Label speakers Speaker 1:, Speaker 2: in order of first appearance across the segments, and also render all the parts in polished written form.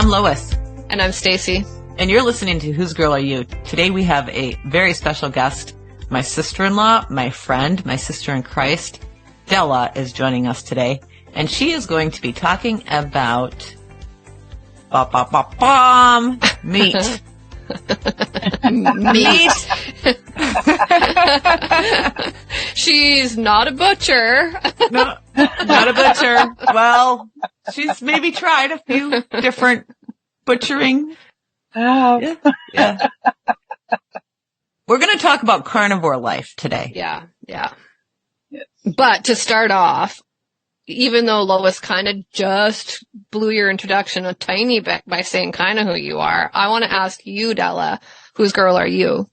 Speaker 1: I'm Lois.
Speaker 2: And I'm Stacey.
Speaker 1: And you're listening to Whose Girl Are You? Today we have a very special guest. My sister-in-law, my friend, my sister in Christ, Della, is joining us today. And she is going to be talking about meat.
Speaker 2: Meat. She's not a butcher.
Speaker 1: No, not a butcher. Well, she's maybe tried a few different butchering. Yeah. We're going to talk about carnivore life today.
Speaker 2: Yeah.
Speaker 3: Yes.
Speaker 2: But to start off, even though Lois kind of just blew your introduction a tiny bit by saying kind of who you are, I want to ask you, Della, whose girl are you?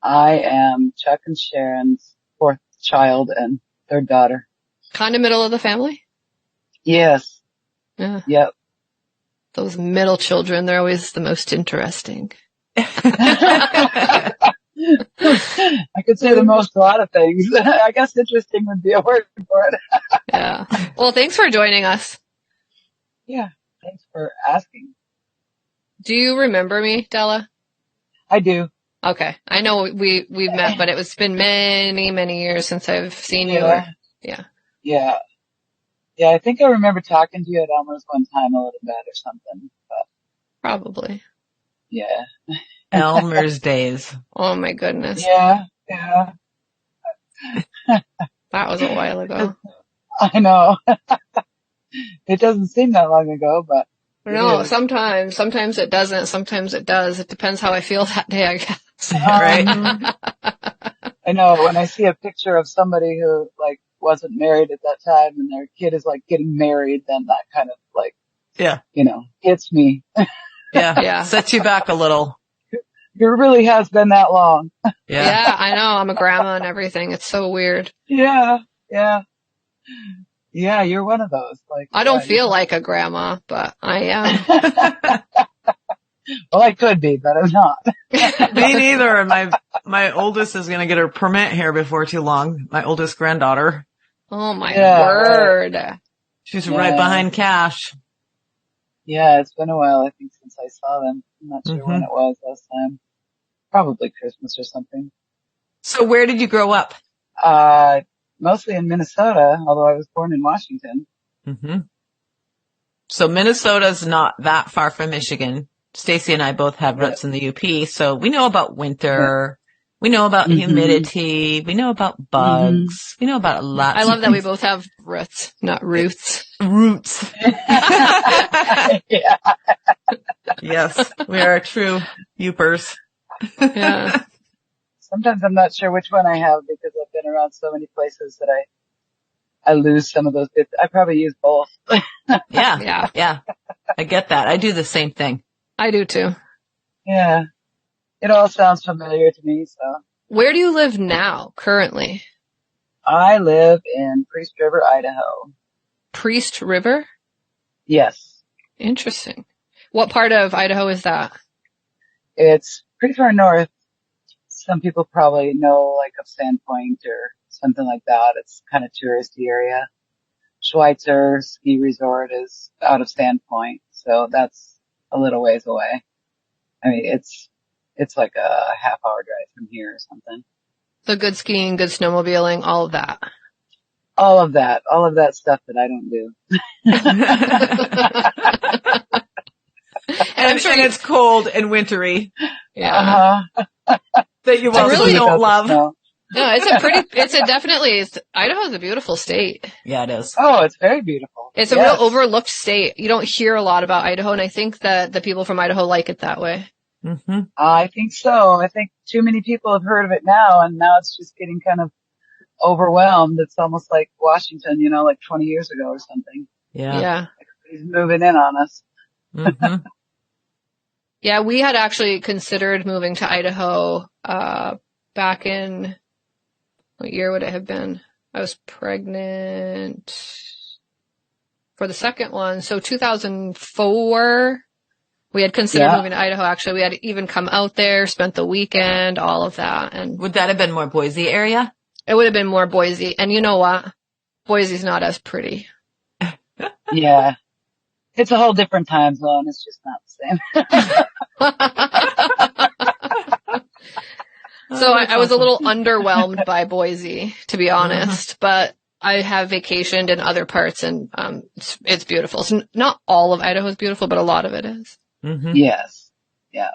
Speaker 3: I am Chuck and Sharon's fourth child and third daughter.
Speaker 2: Kind of middle of the family?
Speaker 3: Yes.
Speaker 2: Yeah.
Speaker 3: Yep.
Speaker 2: Those middle children, they're always the most interesting.
Speaker 3: I could say the most a lot of things. I guess interesting would be a word for it.
Speaker 2: Yeah. Well, thanks for joining us.
Speaker 3: Yeah. Thanks for asking.
Speaker 2: Do you remember me, Della?
Speaker 3: I do.
Speaker 2: Okay. I know we've met, but it's been many, many years since I've seen you. Yeah.
Speaker 3: Yeah, I think I remember talking to you at Elmer's one time a little bit or something. But
Speaker 2: probably.
Speaker 3: Yeah.
Speaker 1: Elmer's days.
Speaker 2: Oh my goodness.
Speaker 3: Yeah.
Speaker 2: That was a while ago.
Speaker 3: I know. It doesn't seem that long ago, but.
Speaker 2: No, sometimes it doesn't, sometimes it does. It depends how I feel that day, I guess.
Speaker 1: Right.
Speaker 3: I know, when I see a picture of somebody who, wasn't married at that time and their kid is, getting married, then that kind of, hits me.
Speaker 2: Yeah.
Speaker 1: Sets you back a little.
Speaker 3: It really has been that long.
Speaker 2: Yeah, I know. I'm a grandma and everything. It's so weird.
Speaker 3: Yeah, you're one of those.
Speaker 2: I don't feel like a grandma, but I am.
Speaker 3: Well, I could be, but I'm not.
Speaker 1: Me neither. And my oldest is going to get her permit here before too long. My oldest granddaughter.
Speaker 2: Oh my word.
Speaker 1: She's right behind Cash.
Speaker 3: Yeah, it's been a while, I think, since I saw them. I'm not sure when it was last time. Probably Christmas or something.
Speaker 1: So where did you grow up?
Speaker 3: Mostly in Minnesota, although I was born in Washington.
Speaker 1: Mm-hmm. So Minnesota's not that far from Michigan. Stacey and I both have roots in the UP, so we know about winter. We know about humidity. We know about bugs. We know about a lot.
Speaker 2: I love that we both have roots, not roots.
Speaker 1: Roots.
Speaker 3: Yeah.
Speaker 1: Yes, we are true Youpers.
Speaker 2: Yeah.
Speaker 3: Sometimes I'm not sure which one I have because I've been around so many places that I lose some of those bits. I probably use both.
Speaker 1: Yeah. I get that. I do the same thing.
Speaker 2: I do too.
Speaker 3: Yeah. It all sounds familiar to me, so.
Speaker 2: Where do you live now, currently?
Speaker 3: I live in Priest River, Idaho.
Speaker 2: Priest River?
Speaker 3: Yes.
Speaker 2: Interesting. What part of Idaho is that?
Speaker 3: It's pretty far north. Some people probably know, of Sandpoint or something like that. It's kind of touristy area. Schweitzer Ski Resort is out of Sandpoint, so that's a little ways away. I mean, it's like a half-hour drive from here or something.
Speaker 2: So good skiing, good snowmobiling, all of that.
Speaker 3: All of that stuff that I don't do.
Speaker 1: And I'm sure it's cold and wintry.
Speaker 2: Yeah.
Speaker 1: That you also don't love.
Speaker 3: No,
Speaker 2: Idaho's a beautiful state.
Speaker 1: Yeah, it is.
Speaker 3: Oh, it's very beautiful.
Speaker 2: It's a real overlooked state. You don't hear a lot about Idaho, and I think that the people from Idaho like it that way.
Speaker 1: Mm-hmm.
Speaker 3: I think so. I think too many people have heard of it now, and now it's just getting kind of overwhelmed. It's almost like Washington, 20 years ago or something.
Speaker 2: Yeah.
Speaker 3: Everybody's moving in on us.
Speaker 1: Mm-hmm.
Speaker 2: Yeah, we had actually considered moving to Idaho back in, what year would it have been? I was pregnant for the second one, so 2004. We had considered moving to Idaho, actually. We had even come out there, spent the weekend, all of that. And
Speaker 1: would that have been more Boise area?
Speaker 2: It would have been more Boise. And you know what? Boise's not as pretty.
Speaker 3: Yeah. It's a whole different time zone. It's just not the same.
Speaker 2: So I was a little underwhelmed by Boise, to be honest, but I have vacationed in other parts and it's beautiful. So not all of Idaho is beautiful, but a lot of it is.
Speaker 1: Mm-hmm.
Speaker 3: Yes. Yeah.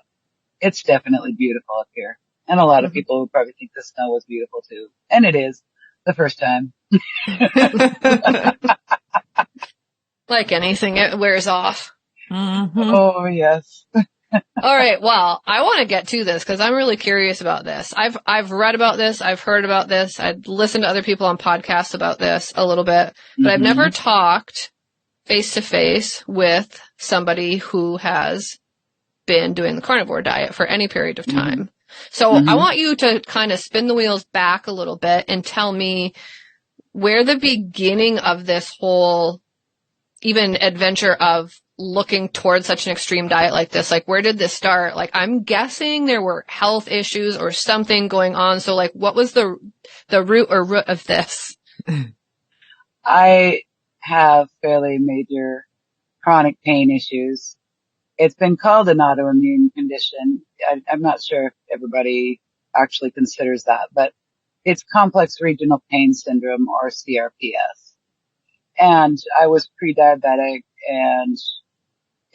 Speaker 3: It's definitely beautiful up here. And a lot of people would probably think the snow was beautiful too. And it is the first time.
Speaker 2: Like anything, it wears off.
Speaker 1: Mm-hmm.
Speaker 3: Oh, yes.
Speaker 2: All right. Well, I want to get to this because I'm really curious about this. I've read about this. I've heard about this. I've listened to other people on podcasts about this a little bit, but I've never talked face to face with somebody who has been doing the carnivore diet for any period of time. So I want you to kind of spin the wheels back a little bit and tell me where the beginning of this whole even adventure of looking towards such an extreme diet like this, like where did this start? Like I'm guessing there were health issues or something going on. So like what was the root of this?
Speaker 3: I have fairly major chronic pain issues. It's been called an autoimmune condition. I'm not sure if everybody actually considers that, but it's complex regional pain syndrome or CRPS. And I was pre-diabetic and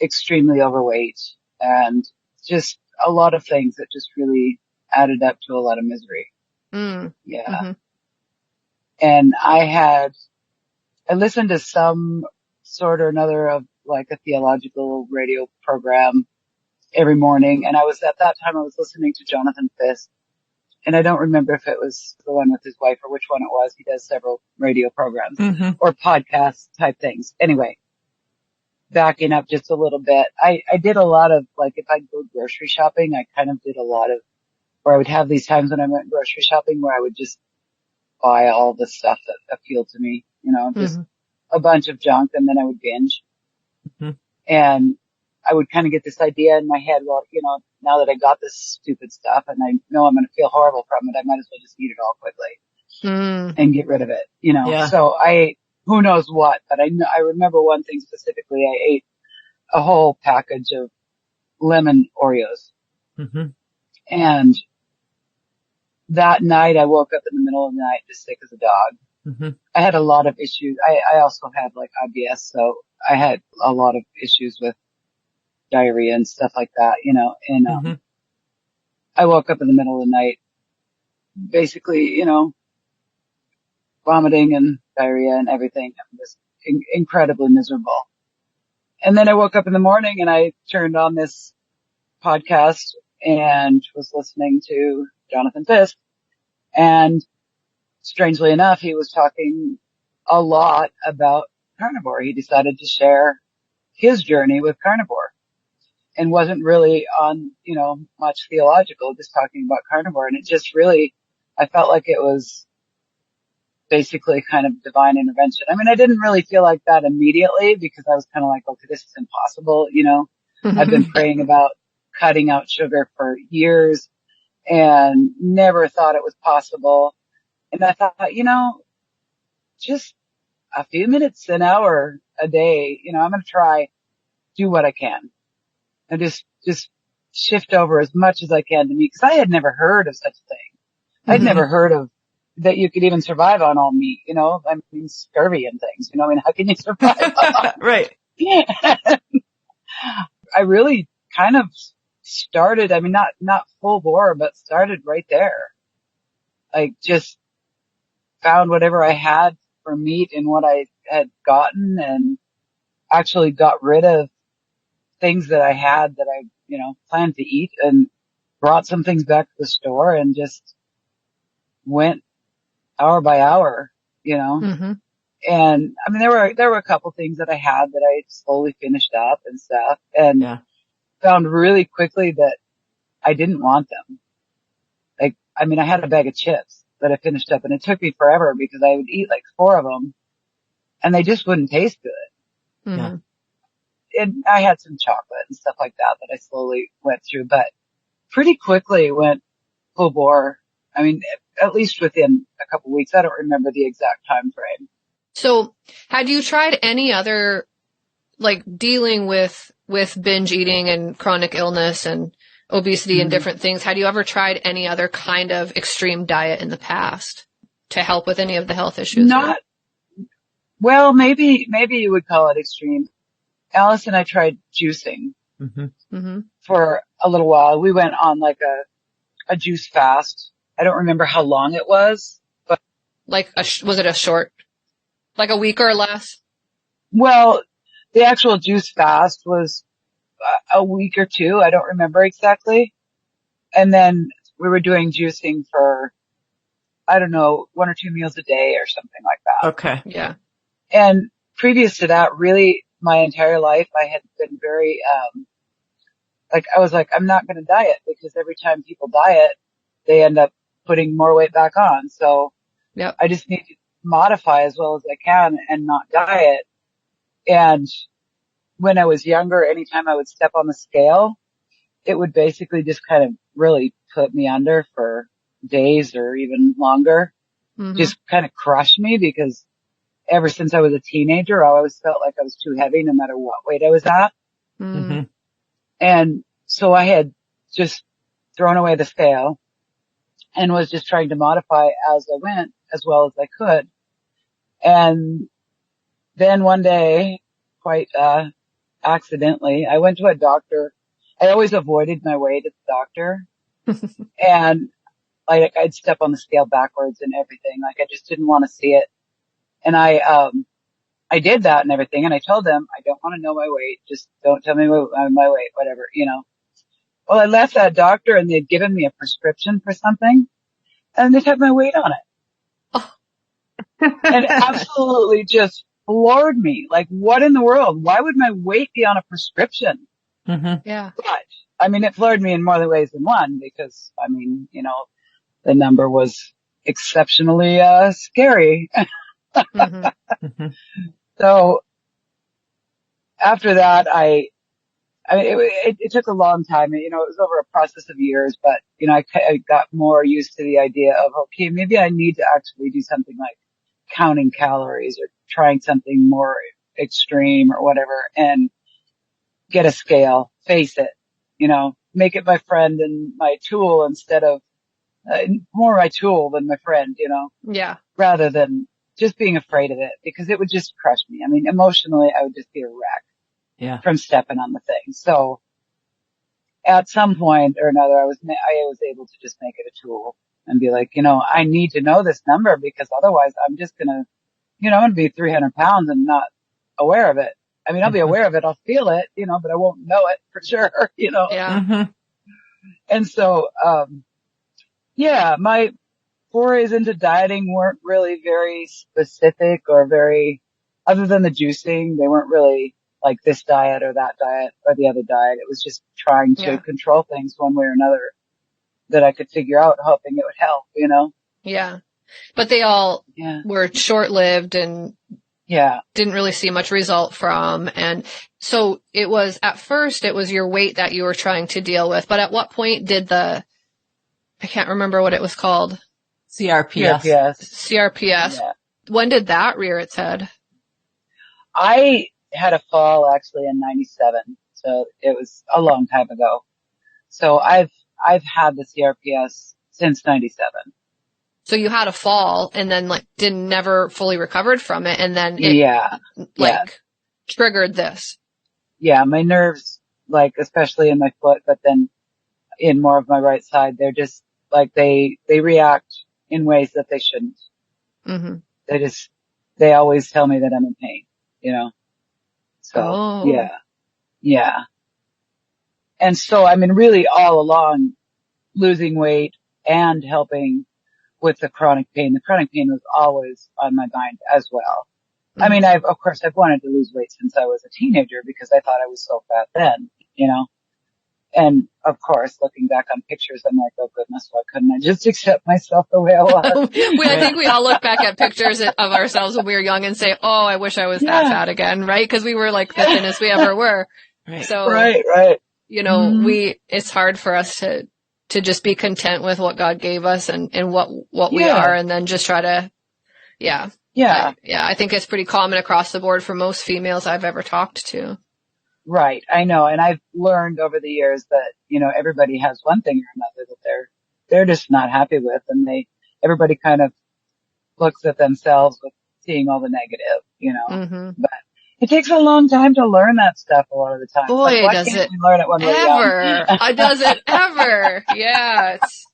Speaker 3: extremely overweight and just a lot of things that just really added up to a lot of misery. Yeah. And I listened to some sort or another of like a theological radio program every morning. And at that time I was listening to Jonathan Fisk. And I don't remember if it was the one with his wife or which one it was. He does several radio programs or podcast type things. Anyway, backing up just a little bit, I did a lot of, like, if I go grocery shopping, I kind of did a lot of, where I would have these times when I went grocery shopping where I would just buy all the stuff that appealed to me, just a bunch of junk, and then I would binge. And I would kind of get this idea in my head, well, now that I got this stupid stuff and I know I'm going to feel horrible from it, I might as well just eat it all quickly and get rid of it,
Speaker 1: Yeah.
Speaker 3: So I ate who knows what, but I remember one thing specifically. I ate a whole package of lemon Oreos. And that night I woke up in the middle of the night just sick as a dog. I had a lot of issues. I also had like IBS, so I had a lot of issues with diarrhea and stuff like that, and, I woke up in the middle of the night, basically, vomiting and diarrhea and everything. I'm just incredibly miserable. And then I woke up in the morning and I turned on this podcast and was listening to Jonathan Fisk. And strangely enough, he was talking a lot about carnivore. He decided to share his journey with carnivore. And wasn't really on, much theological, just talking about carnivore. And it just really, I felt like it was basically kind of divine intervention. I mean, I didn't really feel like that immediately because I was kind of like, okay, this is impossible. I've been praying about cutting out sugar for years and never thought it was possible. And I thought, just a few minutes, an hour a day, I'm going to try, do what I can. And just shift over as much as I can to meat. Cause I had never heard of such a thing. I'd never heard of that you could even survive on all meat, I mean, scurvy and things, how can you survive on
Speaker 1: Right.
Speaker 3: I really kind of started, I mean, not full bore, but started right there. Like just found whatever I had for meat and what I had gotten and actually got rid of things that I had that I, planned to eat and brought some things back to the store and just went hour by hour, and I mean, there were a couple things that I had that I slowly finished up and stuff and found really quickly that I didn't want them. Like, I mean, I had a bag of chips that I finished up and it took me forever because I would eat like 4 of them and they just wouldn't taste good. And I had some chocolate and stuff like that I slowly went through, but pretty quickly went full bore. I mean, at least within a couple weeks. I don't remember the exact time frame.
Speaker 2: So had you tried any other like dealing with binge eating and chronic illness and obesity and different things, had you ever tried any other kind of extreme diet in the past to help with any of the health issues?
Speaker 3: Not, well, maybe you would call it extreme. Alice and I tried juicing for a little while. We went on like a juice fast. I don't remember how long it was, but
Speaker 2: like was it a short, like a week or less?
Speaker 3: Well, the actual juice fast was a week or two. I don't remember exactly. And then we were doing juicing for, I don't know, 1 or 2 meals a day or something like that.
Speaker 1: Okay.
Speaker 2: Yeah.
Speaker 3: And previous to that, really my entire life, I had been very, I was like, I'm not going to diet, because every time people diet, they end up putting more weight back on. So
Speaker 2: yep.
Speaker 3: I just need to modify as well as I can and not diet. And when I was younger, anytime I would step on the scale, it would basically just kind of really put me under for days or even longer. Just kind of crush me, because ever since I was a teenager, I always felt like I was too heavy no matter what weight I was at. And so I had just thrown away the scale and was just trying to modify as I went as well as I could. And then one day, quite accidentally, I went to a doctor. I always avoided my weight at the doctor. And I'd step on the scale backwards and everything. Like, I just didn't want to see it. And I did that and everything. And I told them, I don't want to know my weight. Just don't tell me my weight, whatever, you know. Well, I left that doctor and they'd given me a prescription for something, and they'd have my weight on it. Oh. And absolutely just floored me. Like, what in the world? Why would my weight be on a prescription?
Speaker 2: Yeah.
Speaker 3: But, I mean, it floored me in more ways than one, because, I mean, you know, the number was exceptionally, scary. So after that, I mean, it took a long time. You know, it was over a process of years, but, you know, I got more used to the idea of, okay, maybe I need to actually do something like counting calories or trying something more extreme or whatever, and get a scale, face it, you know, make it my friend and my tool instead of, more my tool than my friend, you know?
Speaker 2: Yeah.
Speaker 3: Rather than just being afraid of it, because it would just crush me. I mean, emotionally, I would just be a wreck.
Speaker 1: Yeah.
Speaker 3: From stepping on the thing. So at some point or another, I was able to just make it a tool and be like, you know, I need to know this number, because otherwise I'm just going to, you know, I'm going to be 300 pounds and not aware of it. I mean, I'll be aware of it. I'll feel it, you know, but I won't know it for sure, you know?
Speaker 2: Yeah.
Speaker 3: And so, yeah, my forays into dieting weren't really very specific or very, other than the juicing, they weren't really like this diet or that diet or the other diet. It was just trying to control things one way or another that I could figure out, hoping it would help, you know?
Speaker 2: Yeah. But they all were short-lived and didn't really see much result from. And so at first it was your weight that you were trying to deal with. But at what point did I can't remember what it was called. CRPS. Yeah. When did that rear its head?
Speaker 3: I had a fall actually in 97. So it was a long time ago. So I've had the CRPS since 97.
Speaker 2: So you had a fall and then never fully recovered from it. And then it triggered this. Yeah.
Speaker 3: My nerves, especially in my foot, but then in more of my right side, they're just they react in ways that they shouldn't. They always tell me that I'm in pain, you know? So, yeah. And so, I mean, really all along, losing weight and helping with the chronic pain. The chronic pain was always on my mind as well. I mean, I've wanted to lose weight since I was a teenager, because I thought I was so fat then, you know? And of course, looking back on pictures, I'm like, oh goodness, why couldn't I just accept myself the way I was?
Speaker 2: I think we all look back at pictures of ourselves when we were young and say, oh, I wish I was that fat again, right? Because we were the thinnest we ever were.
Speaker 1: Right.
Speaker 2: So,
Speaker 3: right.
Speaker 2: You know, it's hard for us to just be content with what God gave us and what we are, and then just try to,
Speaker 3: Yeah.
Speaker 2: I think it's pretty common across the board for most females I've ever talked to.
Speaker 3: Right. I know. And I've learned over the years that, everybody has one thing or another that they're just not happy with. And everybody kind of looks at themselves with seeing all the negative,
Speaker 2: Mm-hmm.
Speaker 3: but it takes a long time to learn that stuff a lot of the time.
Speaker 2: Boy,
Speaker 3: like, why
Speaker 2: does
Speaker 3: can't
Speaker 2: it
Speaker 3: we learn it when we're young?
Speaker 2: ever. Does it ever. Yeah. It's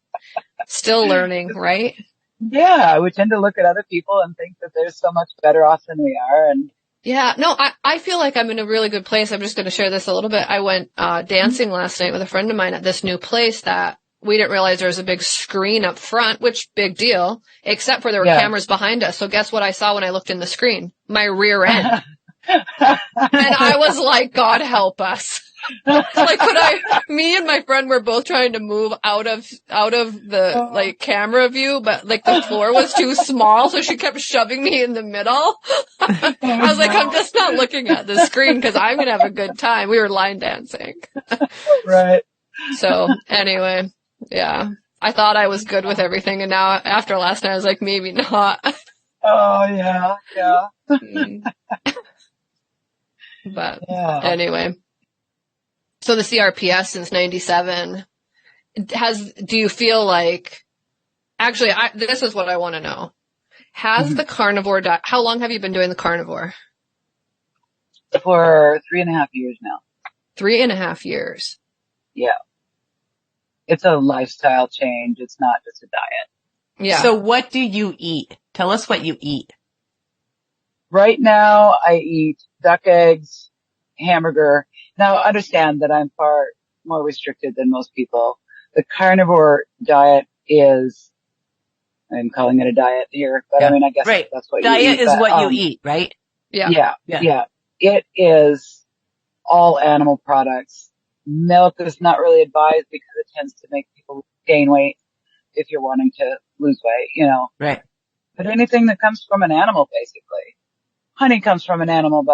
Speaker 2: still learning, right?
Speaker 3: Yeah. We tend to look at other people and think that they're so much better off than we are. And
Speaker 2: yeah, no, I feel like I'm in a really good place. I'm just going to share this a little bit. I went dancing last night with a friend of mine at this new place that we didn't realize there was a big screen up front, which big deal, except for there were cameras behind us. So guess what I saw when I looked in the screen? My rear end. And I was like, God help us. Like, me and my friend were both trying to move out of the, camera view, but, the floor was too small, so she kept shoving me in the middle. I was like, I'm just not looking at the screen because I'm going to have a good time. We were line dancing.
Speaker 3: Right.
Speaker 2: So, anyway, yeah. I thought I was good with everything, and now, after last night, I was like, maybe not.
Speaker 3: Oh, yeah, yeah.
Speaker 2: But, anyway. So the CRPS since 97 do you feel like, actually, this is what I want to know. Has the carnivore diet, how long have you been doing the carnivore?
Speaker 3: For 3.5 years now.
Speaker 2: 3.5 years.
Speaker 3: Yeah. It's a lifestyle change. It's not just a diet.
Speaker 1: Yeah. So what do you eat? Tell us what you eat.
Speaker 3: Right now, I eat duck eggs, hamburger. Now, understand that I'm far more restricted than most people. The carnivore diet I'm calling it a diet here, but I mean, I guess that's what
Speaker 1: diet
Speaker 3: you eat.
Speaker 1: Diet is what you eat, right?
Speaker 3: Yeah. It is all animal products. Milk is not really advised because it tends to make people gain weight if you're wanting to lose weight,
Speaker 1: Right.
Speaker 3: But anything that comes from an animal, basically. Honey comes from an animal,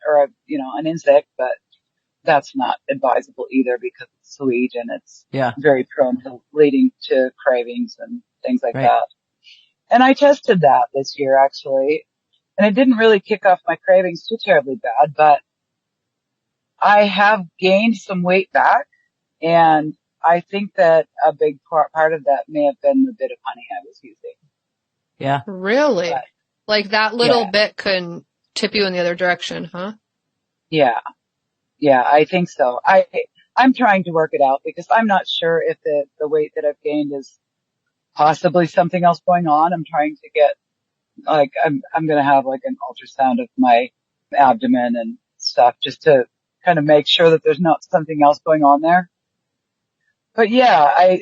Speaker 3: or an insect, but that's not advisable either because it's sweet and it's very prone to leading to cravings and things like that. And I tested that this year actually, and it didn't really kick off my cravings too terribly bad, but I have gained some weight back, and I think that a big part of that may have been the bit of honey I was using.
Speaker 2: Yeah. Really? But, like that little bit can tip you in the other direction, huh?
Speaker 3: Yeah. Yeah, I think so. I'm trying to work it out because I'm not sure if the weight that I've gained is possibly something else going on. I'm trying to get, I'm going to have an ultrasound of my abdomen and stuff just to kind of make sure that there's not something else going on there. But yeah,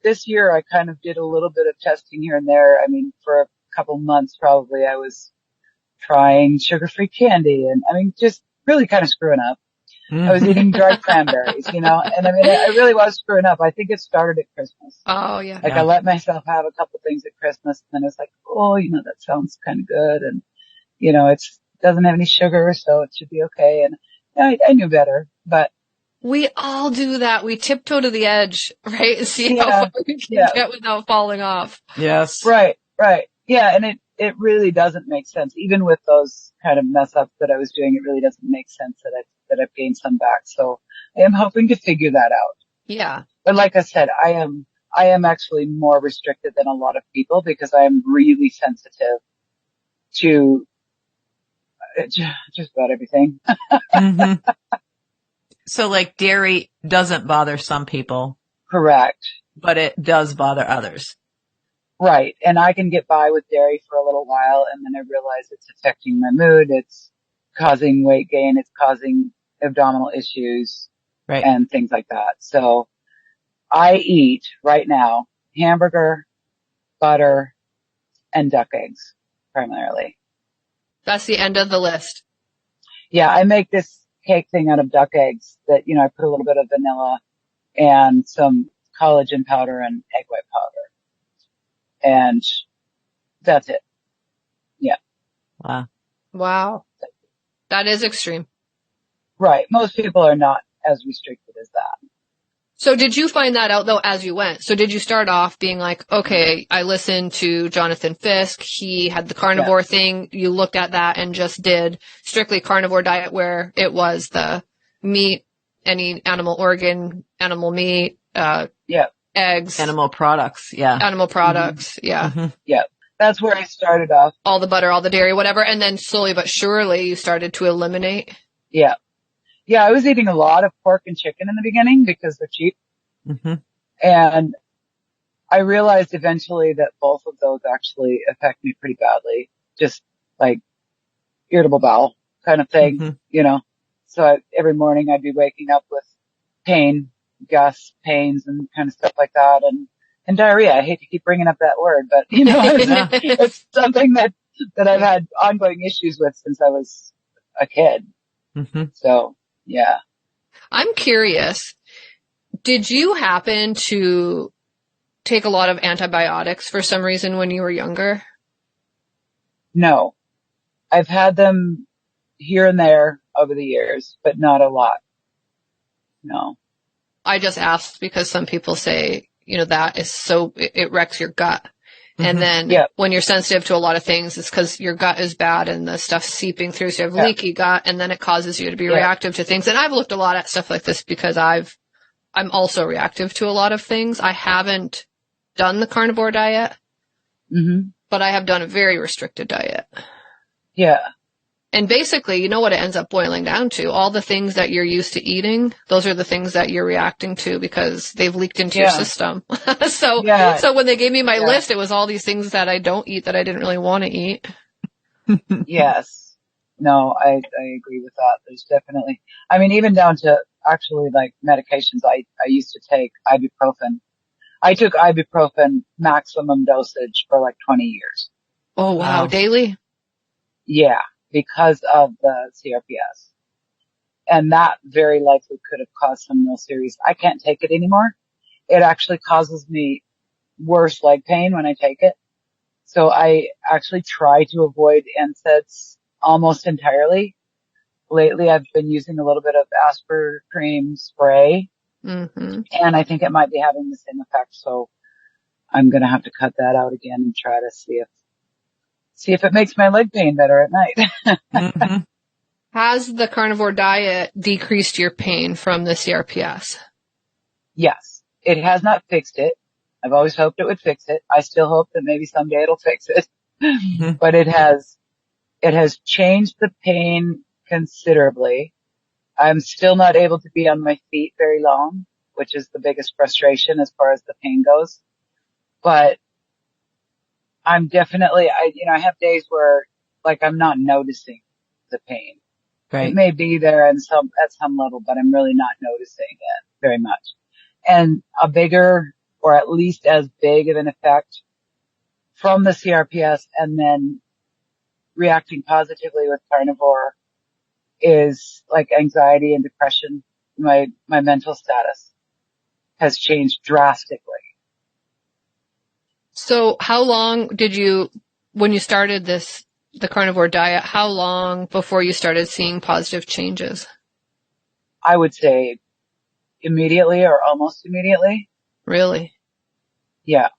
Speaker 3: this year I kind of did a little bit of testing here and there. I mean, for a couple months probably I was trying sugar-free candy and just really kind of screwing up. I was eating dried cranberries, and I really was screwing up. I think it started at Christmas.
Speaker 2: Oh, yeah.
Speaker 3: I let myself have a couple things at Christmas and then I was like, oh, that sounds kind of good. And, it doesn't have any sugar, so it should be okay. And I knew better, but.
Speaker 2: We all do that. We tiptoe to the edge, right? And see how far we can get without falling off.
Speaker 1: Yes.
Speaker 3: Right. Yeah. And it really doesn't make sense. Even with those kind of mess ups that I was doing, it really doesn't make sense that I've gained some back. So I am hoping to figure that out.
Speaker 2: Yeah.
Speaker 3: But like I said, I am actually more restricted than a lot of people because I am really sensitive to just about everything.
Speaker 1: Mm-hmm. So dairy doesn't bother some people.
Speaker 3: Correct.
Speaker 1: But it does bother others.
Speaker 3: Right. And I can get by with dairy for a little while and then I realize it's affecting my mood. It's causing weight gain. It's causing abdominal issues and things like that. So I eat right now hamburger, butter, and duck eggs primarily.
Speaker 2: That's the end of the list.
Speaker 3: Yeah. I make this cake thing out of duck eggs that, I put a little bit of vanilla and some collagen powder and egg white powder. And that's it. Yeah.
Speaker 2: Wow. That is extreme.
Speaker 3: Right. Most people are not as restricted as that.
Speaker 2: So did you find that out though as you went? So did you start off being like, okay, I listened to Jonathan Fisk. He had the carnivore thing. You looked at that and just did strictly carnivore diet where it was the meat, any animal organ, animal meat, eggs,
Speaker 1: Animal products. Yeah.
Speaker 2: animal products. Yeah.
Speaker 1: Mm-hmm.
Speaker 3: Yeah. That's where I started off.
Speaker 2: All the butter, all the dairy, whatever. And then slowly but surely you started to eliminate.
Speaker 3: Yeah. Yeah. I was eating a lot of pork and chicken in the beginning because they're cheap.
Speaker 1: Mm-hmm.
Speaker 3: And I realized eventually that both of those actually affect me pretty badly. Just like irritable bowel kind of thing,
Speaker 1: Mm-hmm.
Speaker 3: you know. So every morning I'd be waking up with pain, gas pains and kind of stuff like that. And diarrhea. I hate to keep bringing up that word, but you know, it's something that I've had ongoing issues with since I was a kid.
Speaker 1: Mm-hmm.
Speaker 3: So yeah.
Speaker 2: I'm curious. Did you happen to take a lot of antibiotics for some reason when you were younger?
Speaker 3: No, I've had them here and there over the years, but not a lot. No.
Speaker 2: I just asked because some people say, you know, that is so, it wrecks your gut.
Speaker 1: Mm-hmm.
Speaker 2: And then when you're sensitive to a lot of things, it's because your gut is bad and the stuff's seeping through. So you have leaky gut and then it causes you to be reactive to things. And I've looked a lot at stuff like this because I'm also reactive to a lot of things. I haven't done the carnivore diet, but I have done a very restricted diet.
Speaker 3: Yeah.
Speaker 2: And basically, you know what it ends up boiling down to? All the things that you're used to eating, those are the things that you're reacting to because they've leaked into your system. So when they gave me my list, it was all these things that I don't eat that I didn't really want to eat.
Speaker 3: Yes. No, I agree with that. There's definitely, I mean, even down to actually like medications. I used to take ibuprofen. I took ibuprofen maximum dosage for like 20 years.
Speaker 2: Oh, wow. Daily?
Speaker 3: Yeah. Because of the CRPS. And that very likely could have caused some real serious, I can't take it anymore. It actually causes me worse leg pain when I take it. So I actually try to avoid NSAIDs almost entirely. Lately I've been using a little bit of aspartame spray. Mm-hmm. And I think it might be having the same effect. So I'm going to have to cut that out again and try to see if it makes my leg pain better at night.
Speaker 1: Mm-hmm.
Speaker 2: Has the carnivore diet decreased your pain from the CRPS?
Speaker 3: Yes. It has not fixed it. I've always hoped it would fix it. I still hope that maybe someday it'll fix it. Mm-hmm. But it has changed the pain considerably. I'm still not able to be on my feet very long, which is the biggest frustration as far as the pain goes. But I'm definitely, I have days where like I'm not noticing the pain. Right. It may be there at some level, but I'm really not noticing it very much. And a bigger or at least as big of an effect from the CRPS and then reacting positively with carnivore is like anxiety and depression. My mental status has changed drastically.
Speaker 2: So how long when you started the carnivore diet, how long before you started seeing positive changes?
Speaker 3: I would say immediately or almost immediately.
Speaker 2: Really?
Speaker 3: Yeah.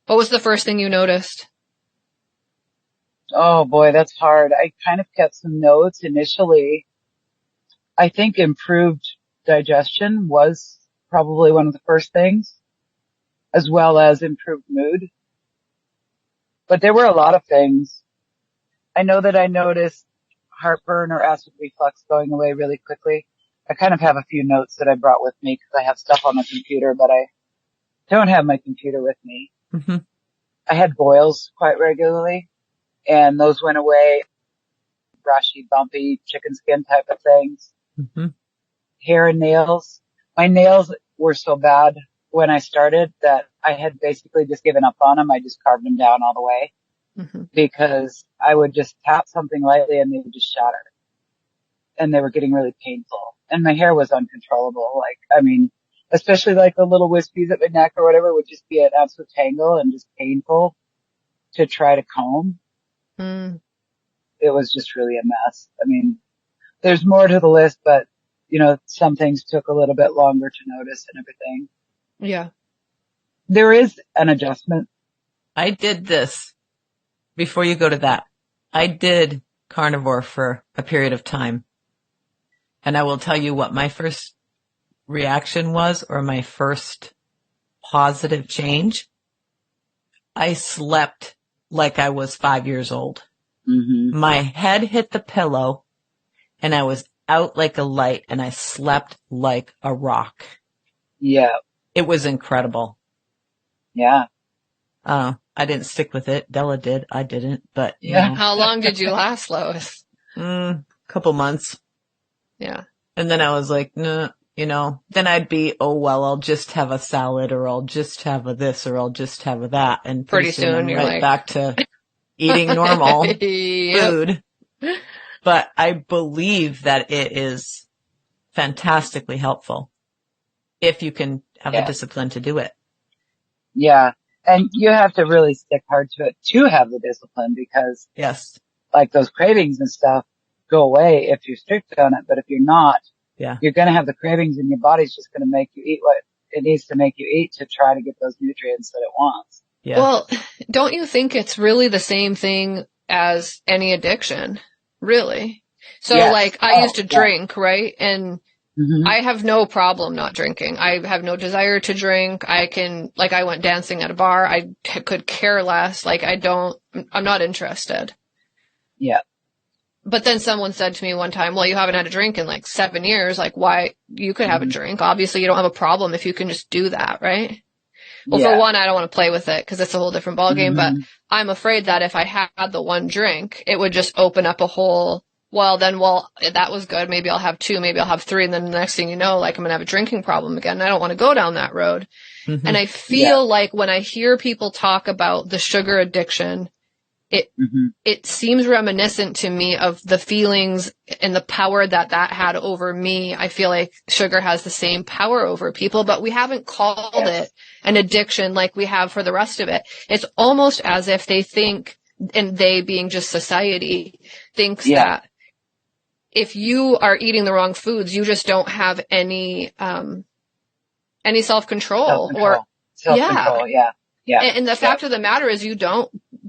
Speaker 2: What was the first thing you noticed?
Speaker 3: Oh boy, that's hard. I kind of kept some notes initially. I think improved digestion was probably one of the first things, as well as improved mood. But there were a lot of things. I know that I noticed heartburn or acid reflux going away really quickly. I kind of have a few notes that I brought with me because I have stuff on the computer, but I don't have my computer with me. Mm-hmm. I had boils quite regularly, and those went away. Brushy, bumpy, chicken skin type of things. Mm-hmm. Hair and nails. My nails were so bad when I started that I had basically just given up on them. I just carved them down all the way. Mm-hmm. Because I would just tap something lightly and they would just shatter. And they were getting really painful. And my hair was uncontrollable. Especially like the little wispies at my neck or whatever would just be an absolute tangle and just painful to try to comb. Mm. It was just really a mess. There's more to the list, but some things took a little bit longer to notice and everything.
Speaker 2: Yeah.
Speaker 3: There is an adjustment.
Speaker 1: I did this before you go to that. I did carnivore for a period of time. And I will tell you what my first reaction was, or my first positive change. I slept like I was 5 years old.
Speaker 3: Mm-hmm.
Speaker 1: My head hit the pillow and I was out like a light and I slept like a rock.
Speaker 3: Yeah.
Speaker 1: It was incredible.
Speaker 3: Yeah.
Speaker 1: I didn't stick with it. Della did. I didn't, but
Speaker 3: Yeah.
Speaker 2: How long did you last, Lois?
Speaker 1: Couple months.
Speaker 2: Yeah.
Speaker 1: And then I was like, no, then I'd be, oh, well, I'll just have a salad, or I'll just have a this, or I'll just have a that. And
Speaker 2: pretty soon
Speaker 1: I'm
Speaker 2: you're
Speaker 1: right
Speaker 2: like
Speaker 1: back to eating normal
Speaker 2: Yep.
Speaker 1: food. But I believe that it is fantastically helpful if you can have the discipline to do it.
Speaker 3: Yeah. And you have to really stick hard to it to have the discipline, because
Speaker 1: Yes.
Speaker 3: like those cravings and stuff go away if you're strict on it. But if you're not, you're going to have the cravings, and your body's just going to make you eat what it needs to make you eat to try to get those nutrients that it wants.
Speaker 1: Yeah.
Speaker 2: Well, don't you think it's really the same thing as any addiction? Really? So like I used to drink, right? And I have no problem not drinking. I have no desire to drink. I went dancing at a bar. I could care less. I'm not interested.
Speaker 3: Yeah.
Speaker 2: But then someone said to me one time, well, you haven't had a drink in like 7 years. Like, why? You could have a drink. Obviously, you don't have a problem if you can just do that, right? Well, for one, I don't want to play with it because it's a whole different ballgame. But I'm afraid that if I had the one drink, it would just open up a whole, that was good. Maybe I'll have 2, maybe I'll have 3. And then the next thing you know, like I'm going to have a drinking problem again. And I don't want to go down that road. And I feel like when I hear people talk about the sugar addiction, it seems reminiscent to me of the feelings and the power that had over me. I feel like sugar has the same power over people, but we haven't called it an addiction like we have for the rest of it. It's almost as if they think, and they being just society, thinks that if you are eating the wrong foods, you just don't have any self-control.
Speaker 3: Self-control, yeah.
Speaker 2: And the fact of the matter is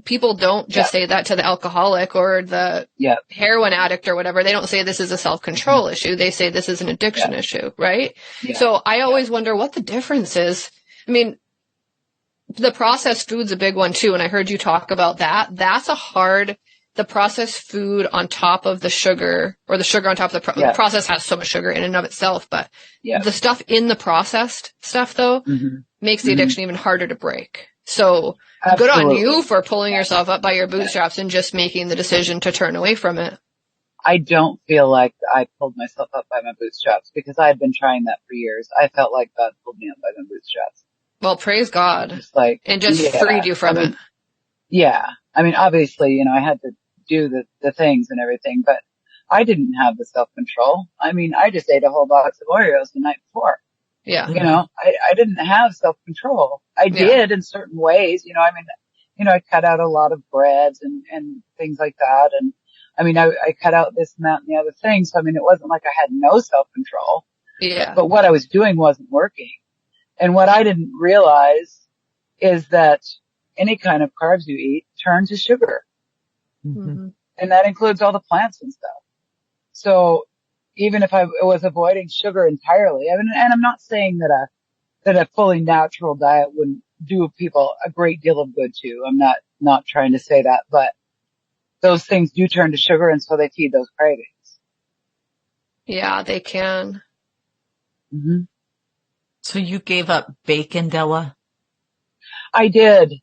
Speaker 2: people don't just say that to the alcoholic or the heroin addict or whatever. They don't say this is a self-control issue. They say this is an addiction issue, right? Yeah. So I always wonder what the difference is. I mean, the processed food's a big one too. And I heard you talk about that. That's the processed food on top of the sugar, or the sugar on top of the process has so much sugar in and of itself, but the stuff in the processed stuff though makes the addiction even harder to break. So good on you for pulling yourself up by your bootstraps and just making the decision to turn away from it.
Speaker 3: I don't feel like I pulled myself up by my bootstraps, because I had been trying that for years. I felt like God pulled me up by my bootstraps.
Speaker 2: Well, praise God. And just freed you from it.
Speaker 3: Yeah. I mean, obviously, I had to do the things and everything, but I didn't have the self-control. I mean, I just ate a whole box of Oreos the night before.
Speaker 2: Yeah.
Speaker 3: I didn't have self-control. I did in certain ways, I cut out a lot of breads and things like that. And I mean, I cut out this and that and the other thing. So, I mean, it wasn't like I had no self-control.
Speaker 2: Yeah.
Speaker 3: But what I was doing wasn't working. And what I didn't realize is that any kind of carbs you eat turn to sugar. And that includes all the plants and stuff. So even if I was avoiding sugar entirely, I mean, and I'm not saying that a fully natural diet wouldn't do people a great deal of good too. I'm not trying to say that, but those things do turn to sugar, and so they feed those cravings.
Speaker 2: Yeah, they can.
Speaker 1: So you gave up bacon, Della?
Speaker 3: I did.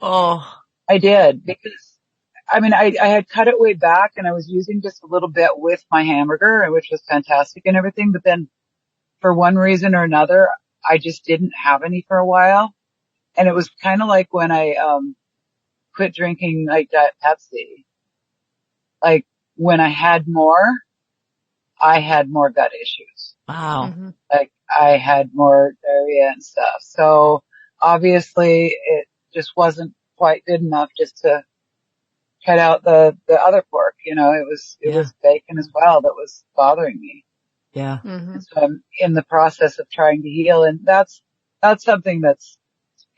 Speaker 1: Oh.
Speaker 3: I did, because I mean, I had cut it way back, and I was using just a little bit with my hamburger, which was fantastic and everything. But then for one reason or another, I just didn't have any for a while. And it was kind of like when I, quit drinking like Diet Pepsi. Like when I had more gut issues.
Speaker 1: Wow.
Speaker 3: Like I had more diarrhea and stuff. So obviously it just wasn't quite good enough just to cut out the other pork. It was bacon as well that was bothering me.
Speaker 1: Yeah.
Speaker 2: Mm-hmm.
Speaker 3: So I'm in the process of trying to heal. And that's something that's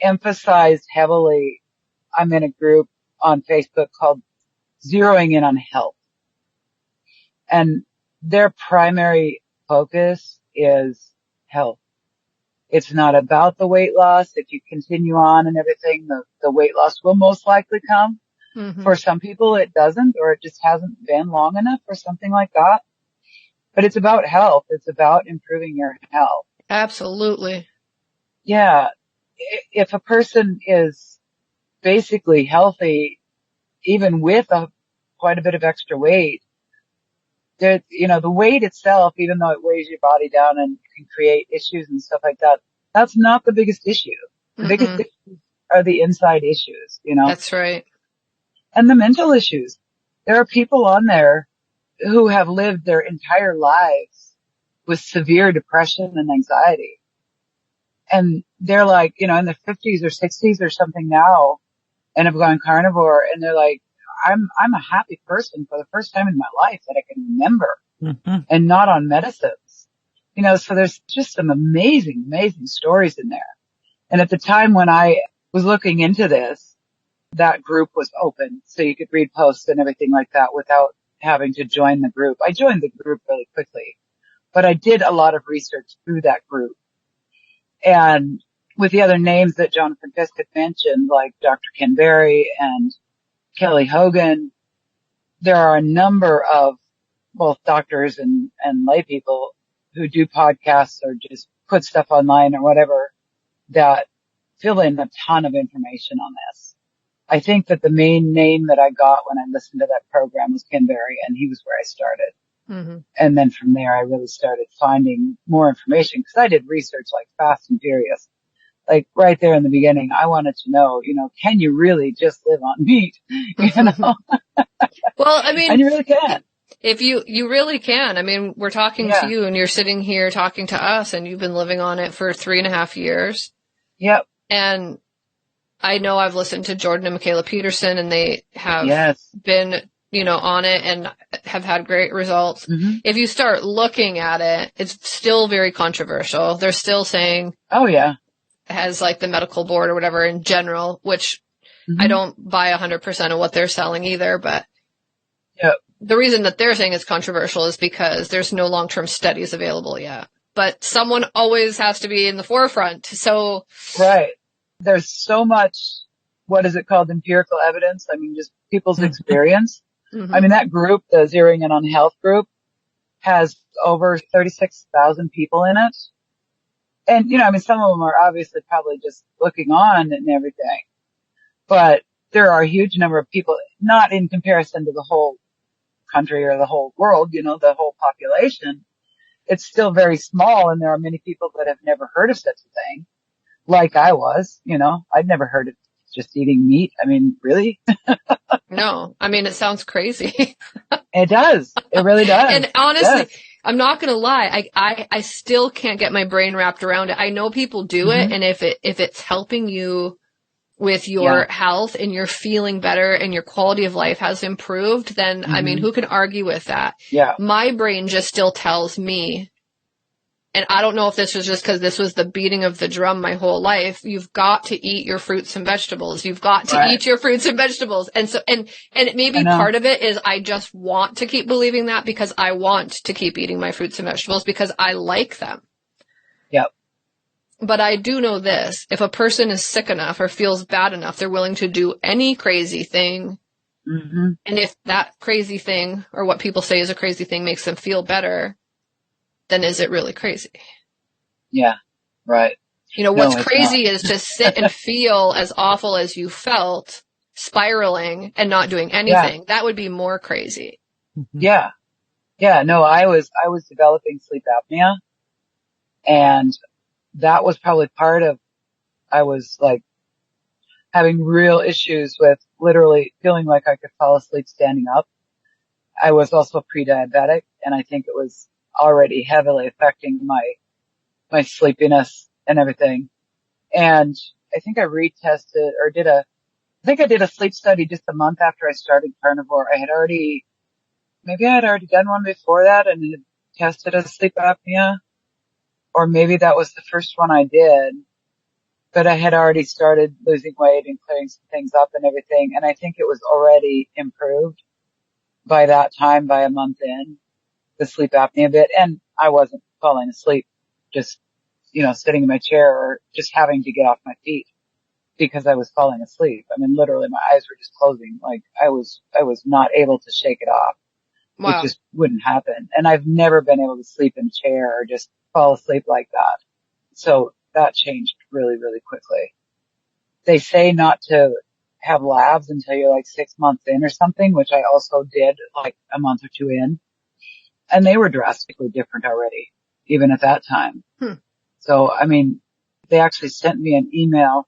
Speaker 3: emphasized heavily. I'm in a group on Facebook called Zeroing In on Health. And their primary focus is health. It's not about the weight loss. If you continue on and everything, the weight loss will most likely come.
Speaker 2: Mm-hmm.
Speaker 3: For some people, it doesn't, or it just hasn't been long enough or something like that. But it's about health. It's about improving your health.
Speaker 2: Absolutely.
Speaker 3: Yeah. If a person is basically healthy, even with quite a bit of extra weight, the weight itself, even though it weighs your body down and can create issues and stuff like that, that's not the biggest issue. The biggest issues are the inside issues,
Speaker 2: That's right.
Speaker 3: and the mental issues. There are people on there who have lived their entire lives with severe depression and anxiety. And they're like, in their 50s or 60s or something now, and have gone carnivore, and they're like, I'm a happy person for the first time in my life that I can remember, and not on medicines. So there's just some amazing, amazing stories in there. And at the time when I was looking into this, that group was open, so you could read posts and everything like that without having to join the group. I joined the group really quickly, but I did a lot of research through that group. And with the other names that Jonathan Fisk had mentioned, like Dr. Ken Berry and Kelly Hogan, there are a number of both doctors and lay people who do podcasts or just put stuff online or whatever that fill in a ton of information on this. I think that the main name that I got when I listened to that program was Ken Berry, and he was where I started.
Speaker 2: Mm-hmm.
Speaker 3: And then from there, I really started finding more information because I did research like fast and furious. Like right there in the beginning, I wanted to know, can you really just live on meat?
Speaker 2: Well, I mean,
Speaker 3: and you really can.
Speaker 2: If you really can. I mean, we're talking to you and you're sitting here talking to us and you've been living on it for 3.5 years.
Speaker 3: Yep.
Speaker 2: And I know I've listened to Jordan and Michaela Peterson and they have been, on it and have had great results. Mm-hmm. If you start looking at it, it's still very controversial. They're still saying,
Speaker 3: oh yeah,
Speaker 2: has like the medical board or whatever in general, which I don't buy 100% of what they're selling either, but the reason that they're saying it's controversial is because there's no long-term studies available yet. But someone always has to be in the forefront. So
Speaker 3: right. There's so much, what is it called, empirical evidence? I mean, just people's experience. Mm-hmm. I mean, that group, the Zeroing In on Health group, has over 36,000 people in it. And, some of them are obviously probably just looking on and everything. But there are a huge number of people, not in comparison to the whole country or the whole world, the whole population. It's still very small, and there are many people that have never heard of such a thing. Like I was, I'd never heard of just eating meat. I mean, really?
Speaker 2: No, I mean, it sounds crazy.
Speaker 3: It does. It really does.
Speaker 2: And honestly, I'm not going to lie. I still can't get my brain wrapped around it. I know people do it. And if it's helping you with your health and you're feeling better and your quality of life has improved, then, I mean, who can argue with that? Yeah. My brain just still tells me, and I don't know if this was just because this was the beating of the drum my whole life. You've got to eat your fruits and vegetables. You've got to eat your fruits and vegetables. And so, and maybe part of it is I just want to keep believing that because I want to keep eating my fruits and vegetables because I like them.
Speaker 3: Yep.
Speaker 2: But I do know this. If a person is sick enough or feels bad enough, they're willing to do any crazy thing. Mm-hmm. And if that crazy thing or what people say is a crazy thing makes them feel better, then is it really crazy?
Speaker 3: Yeah, right.
Speaker 2: What's crazy is to sit and feel as awful as you felt, spiraling and not doing anything. That would be more crazy.
Speaker 3: Yeah. Yeah, no, I was developing sleep apnea, and that was probably part of, I was like having real issues with literally feeling like I could fall asleep standing up. I was also pre-diabetic, and I think it was already heavily affecting my sleepiness and everything. And I think I retested or I did a sleep study just a month after I started carnivore. I had already done one before that and had tested as sleep apnea, or maybe that was the first one I did, but I had already started losing weight and clearing some things up and everything. And I think it was already improved by that time, by a month in, the sleep apnea bit. And I wasn't falling asleep, just, sitting in my chair or just having to get off my feet because I was falling asleep. I mean, literally my eyes were just closing. Like I was not able to shake it off. It
Speaker 2: Wow.
Speaker 3: just wouldn't happen. And I've never been able to sleep in a chair or just fall asleep like that. So that changed really, really quickly. They say not to have labs until you're like 6 months in or something, which I also did like a month or two in. And they were drastically different already, even at that time. So, I mean, they actually sent me an email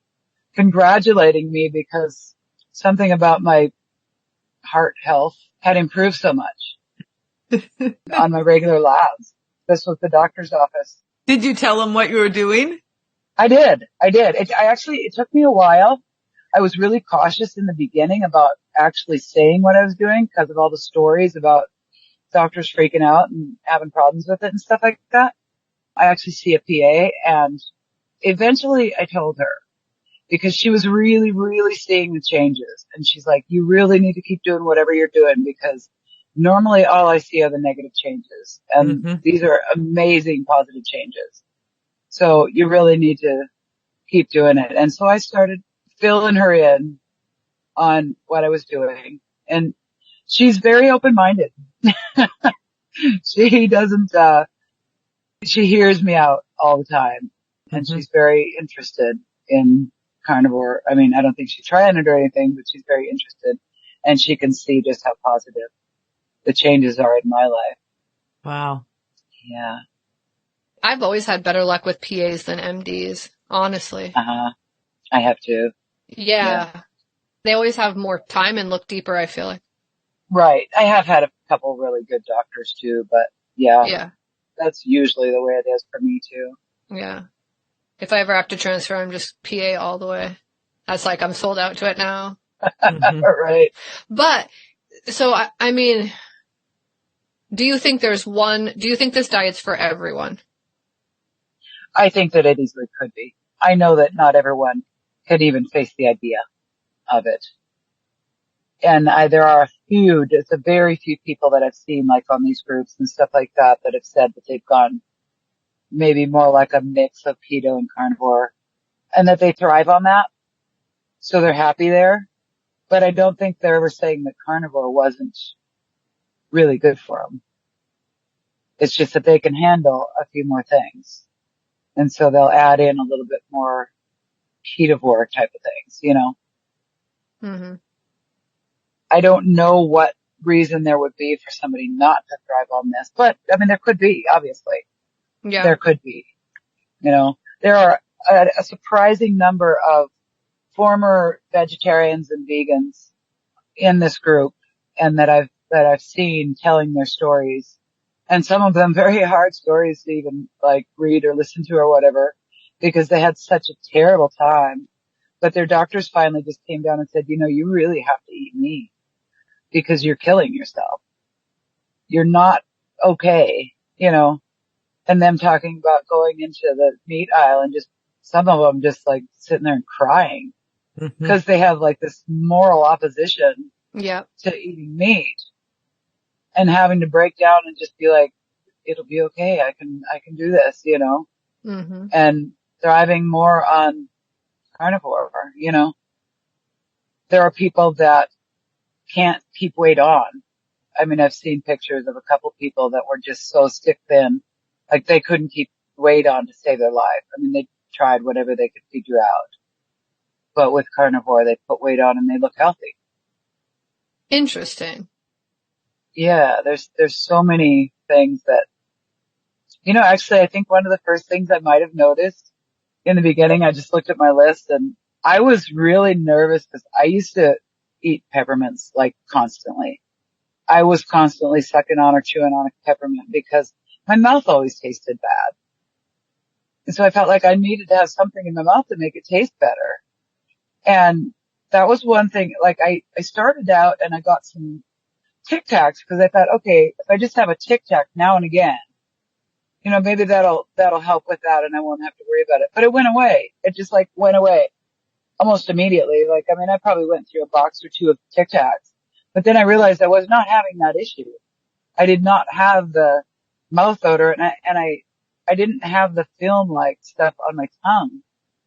Speaker 3: congratulating me because something about my heart health had improved so much on my regular labs. This was the doctor's office.
Speaker 1: Did you tell them what you were doing?
Speaker 3: I did. It took me a while. I was really cautious in the beginning about actually saying what I was doing because of all the stories about doctors freaking out and having problems with it and stuff like that. I actually see a PA, and eventually I told her because she was really, really seeing the changes. And she's like, you really need to keep doing whatever you're doing because normally all I see are the negative changes. And these are amazing positive changes. So you really need to keep doing it. And so I started filling her in on what I was doing. And she's very open-minded. She doesn't, she hears me out all the time. And she's very interested in carnivore. I mean, I don't think she's trying it or anything, but she's very interested. And she can see just how positive the changes are in my life.
Speaker 1: Wow.
Speaker 3: Yeah.
Speaker 2: I've always had better luck with PAs than MDs, honestly.
Speaker 3: I have too.
Speaker 2: Yeah. They always have more time and look deeper, I feel like.
Speaker 3: Right. I have had a couple really good doctors too, but
Speaker 2: Yeah.
Speaker 3: That's usually the way it is for me too.
Speaker 2: Yeah. If I ever have to transfer, I'm just PA all the way. That's like, I'm sold out to it now.
Speaker 3: Right.
Speaker 2: But, so, I mean, do you think this diet's for everyone?
Speaker 3: I think that it easily could be. I know that not everyone could even face the idea of it. And there are just a very few people that I've seen like on these groups and stuff like that have said that they've gone maybe more like a mix of keto and carnivore and that they thrive on that. So they're happy there. But I don't think they're ever saying that carnivore wasn't really good for them. It's just that they can handle a few more things. And so they'll add in a little bit more ketovore type of things, I don't know what reason there would be for somebody not to thrive on this, but I mean, there could be, obviously.
Speaker 2: Yeah.
Speaker 3: There could be, there are a surprising number of former vegetarians and vegans in this group and that I've seen telling their stories, and some of them very hard stories to even like read or listen to or whatever because they had such a terrible time. But their doctors finally just came down and said, you really have to eat meat because you're killing yourself. You're not okay, and them talking about going into the meat aisle and just some of them just like sitting there and crying because they have like this moral opposition to eating meat and having to break down and just be like, it'll be okay. I can do this, and thriving more on carnivore, There are people that can't keep weight on. I mean, I've seen pictures of a couple people that were just so stick thin, like they couldn't keep weight on to save their life. I mean, they tried whatever they could figure out. But with carnivore, they put weight on and they look healthy.
Speaker 2: Interesting.
Speaker 3: Yeah, there's so many things that, actually I think one of the first things I might have noticed in the beginning, I just looked at my list and I was really nervous because I used to eat peppermints like constantly. I was constantly sucking on or chewing on a peppermint because my mouth always tasted bad. And so I felt like I needed to have something in my mouth to make it taste better. And that was one thing, like I started out and I got some Tic Tacs because I thought, okay, if I just have a Tic Tac now and again, maybe that'll help with that and I won't have to worry about it. But it went away. It just like went away almost immediately. Like, I mean, I probably went through a box or two of Tic Tacs, but then I realized I was not having that issue. I did not have the mouth odor and I didn't have the film-like stuff on my tongue.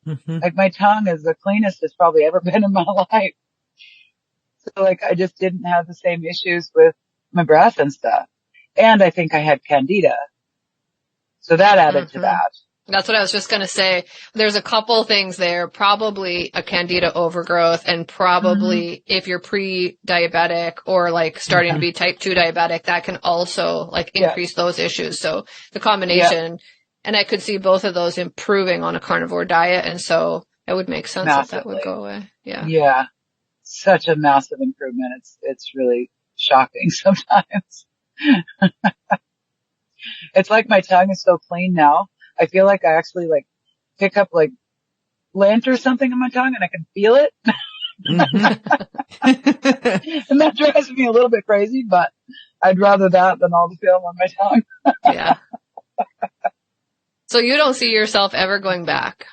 Speaker 1: Mm-hmm.
Speaker 3: Like my tongue is the cleanest it's probably ever been in my life. So like I just didn't have the same issues with my breath and stuff. And I think I had candida. So that added to that.
Speaker 2: That's what I was just going to say. There's a couple things there, probably a candida overgrowth and probably if you're pre-diabetic or like starting to be type 2 diabetic, that can also like increase those issues. So the combination, and I could see both of those improving on a carnivore diet. And so it would make sense that that would go away. Yeah.
Speaker 3: Yeah. Such a massive improvement. It's really shocking sometimes. It's like my tongue is so clean now. I feel like I actually like pick up like lint or something in my tongue and I can feel it. And that drives me a little bit crazy, but I'd rather that than all the film on my tongue.
Speaker 2: Yeah. So you don't see yourself ever going back?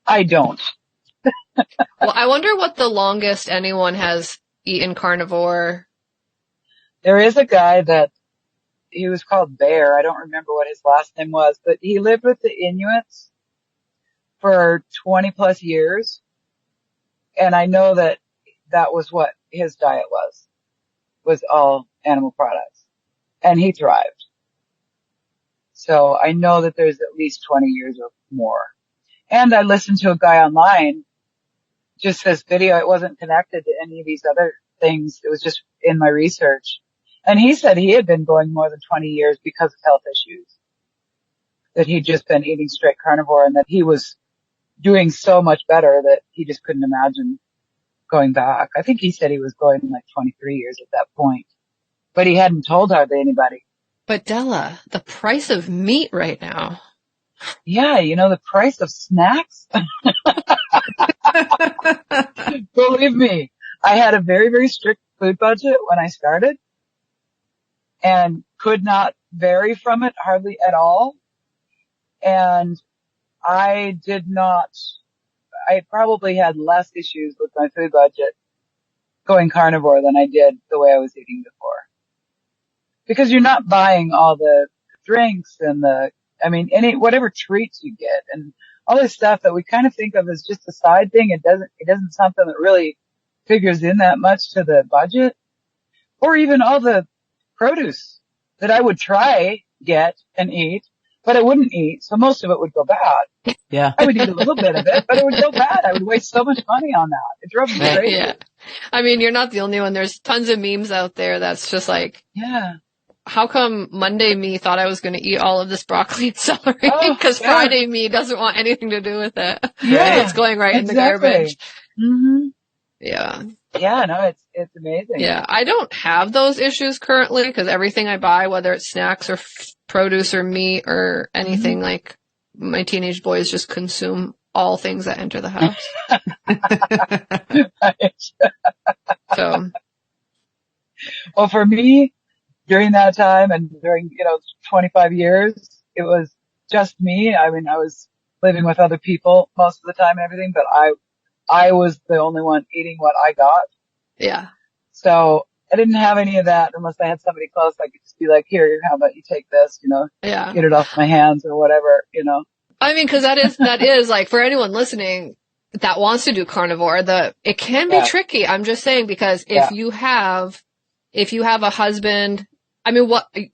Speaker 3: I don't.
Speaker 2: Well, I wonder what the longest anyone has eaten carnivore.
Speaker 3: There is a guy that he was called Bear. I don't remember what his last name was, but he lived with the Inuits for 20 plus years. And I know that was what his diet was all animal products. And he thrived. So I know that there's at least 20 years or more. And I listened to a guy online, just this video. It wasn't connected to any of these other things. It was just in my research. And he said he had been going more than 20 years because of health issues. That he'd just been eating straight carnivore and that he was doing so much better that he just couldn't imagine going back. I think he said he was going like 23 years at that point. But he hadn't told hardly anybody.
Speaker 2: But Della, the price of meat right now.
Speaker 3: Yeah, the price of snacks. Believe me, I had a very, very strict food budget when I started and could not vary from it hardly at all. And I probably had less issues with my food budget going carnivore than I did the way I was eating before. Because you're not buying all the drinks and whatever treats you get and all this stuff that we kind of think of as just a side thing. It isn't something that really figures in that much to the budget. Or even all the produce that I would get and eat, but I wouldn't eat. So most of it would go bad.
Speaker 1: Yeah.
Speaker 3: I would eat a little bit of it, but it would go bad. I would waste so much money on that. It drove me crazy.
Speaker 2: Yeah. I mean, you're not the only one. There's tons of memes out there that's just like, how come Monday me thought I was going to eat all of this broccoli and celery? Because Friday me doesn't want anything to do with it.
Speaker 3: Yeah.
Speaker 2: It's going right in the garbage.
Speaker 3: Mm-hmm.
Speaker 2: Yeah.
Speaker 3: Yeah, no, it's amazing.
Speaker 2: Yeah. I don't have those issues currently because everything I buy, whether it's snacks or produce or meat or anything, like my teenage boys just consume all things that enter the house. So.
Speaker 3: Well, for me, during that time and during, 25 years, it was just me. I mean, I was living with other people most of the time and everything, but I was the only one eating what I got.
Speaker 2: Yeah.
Speaker 3: So I didn't have any of that unless I had somebody close. I could just be like, here, how about you take this, get it off my hands or whatever,
Speaker 2: I mean, cause that is like for anyone listening that wants to do carnivore, it can be tricky. I'm just saying because if you have a husband, I mean,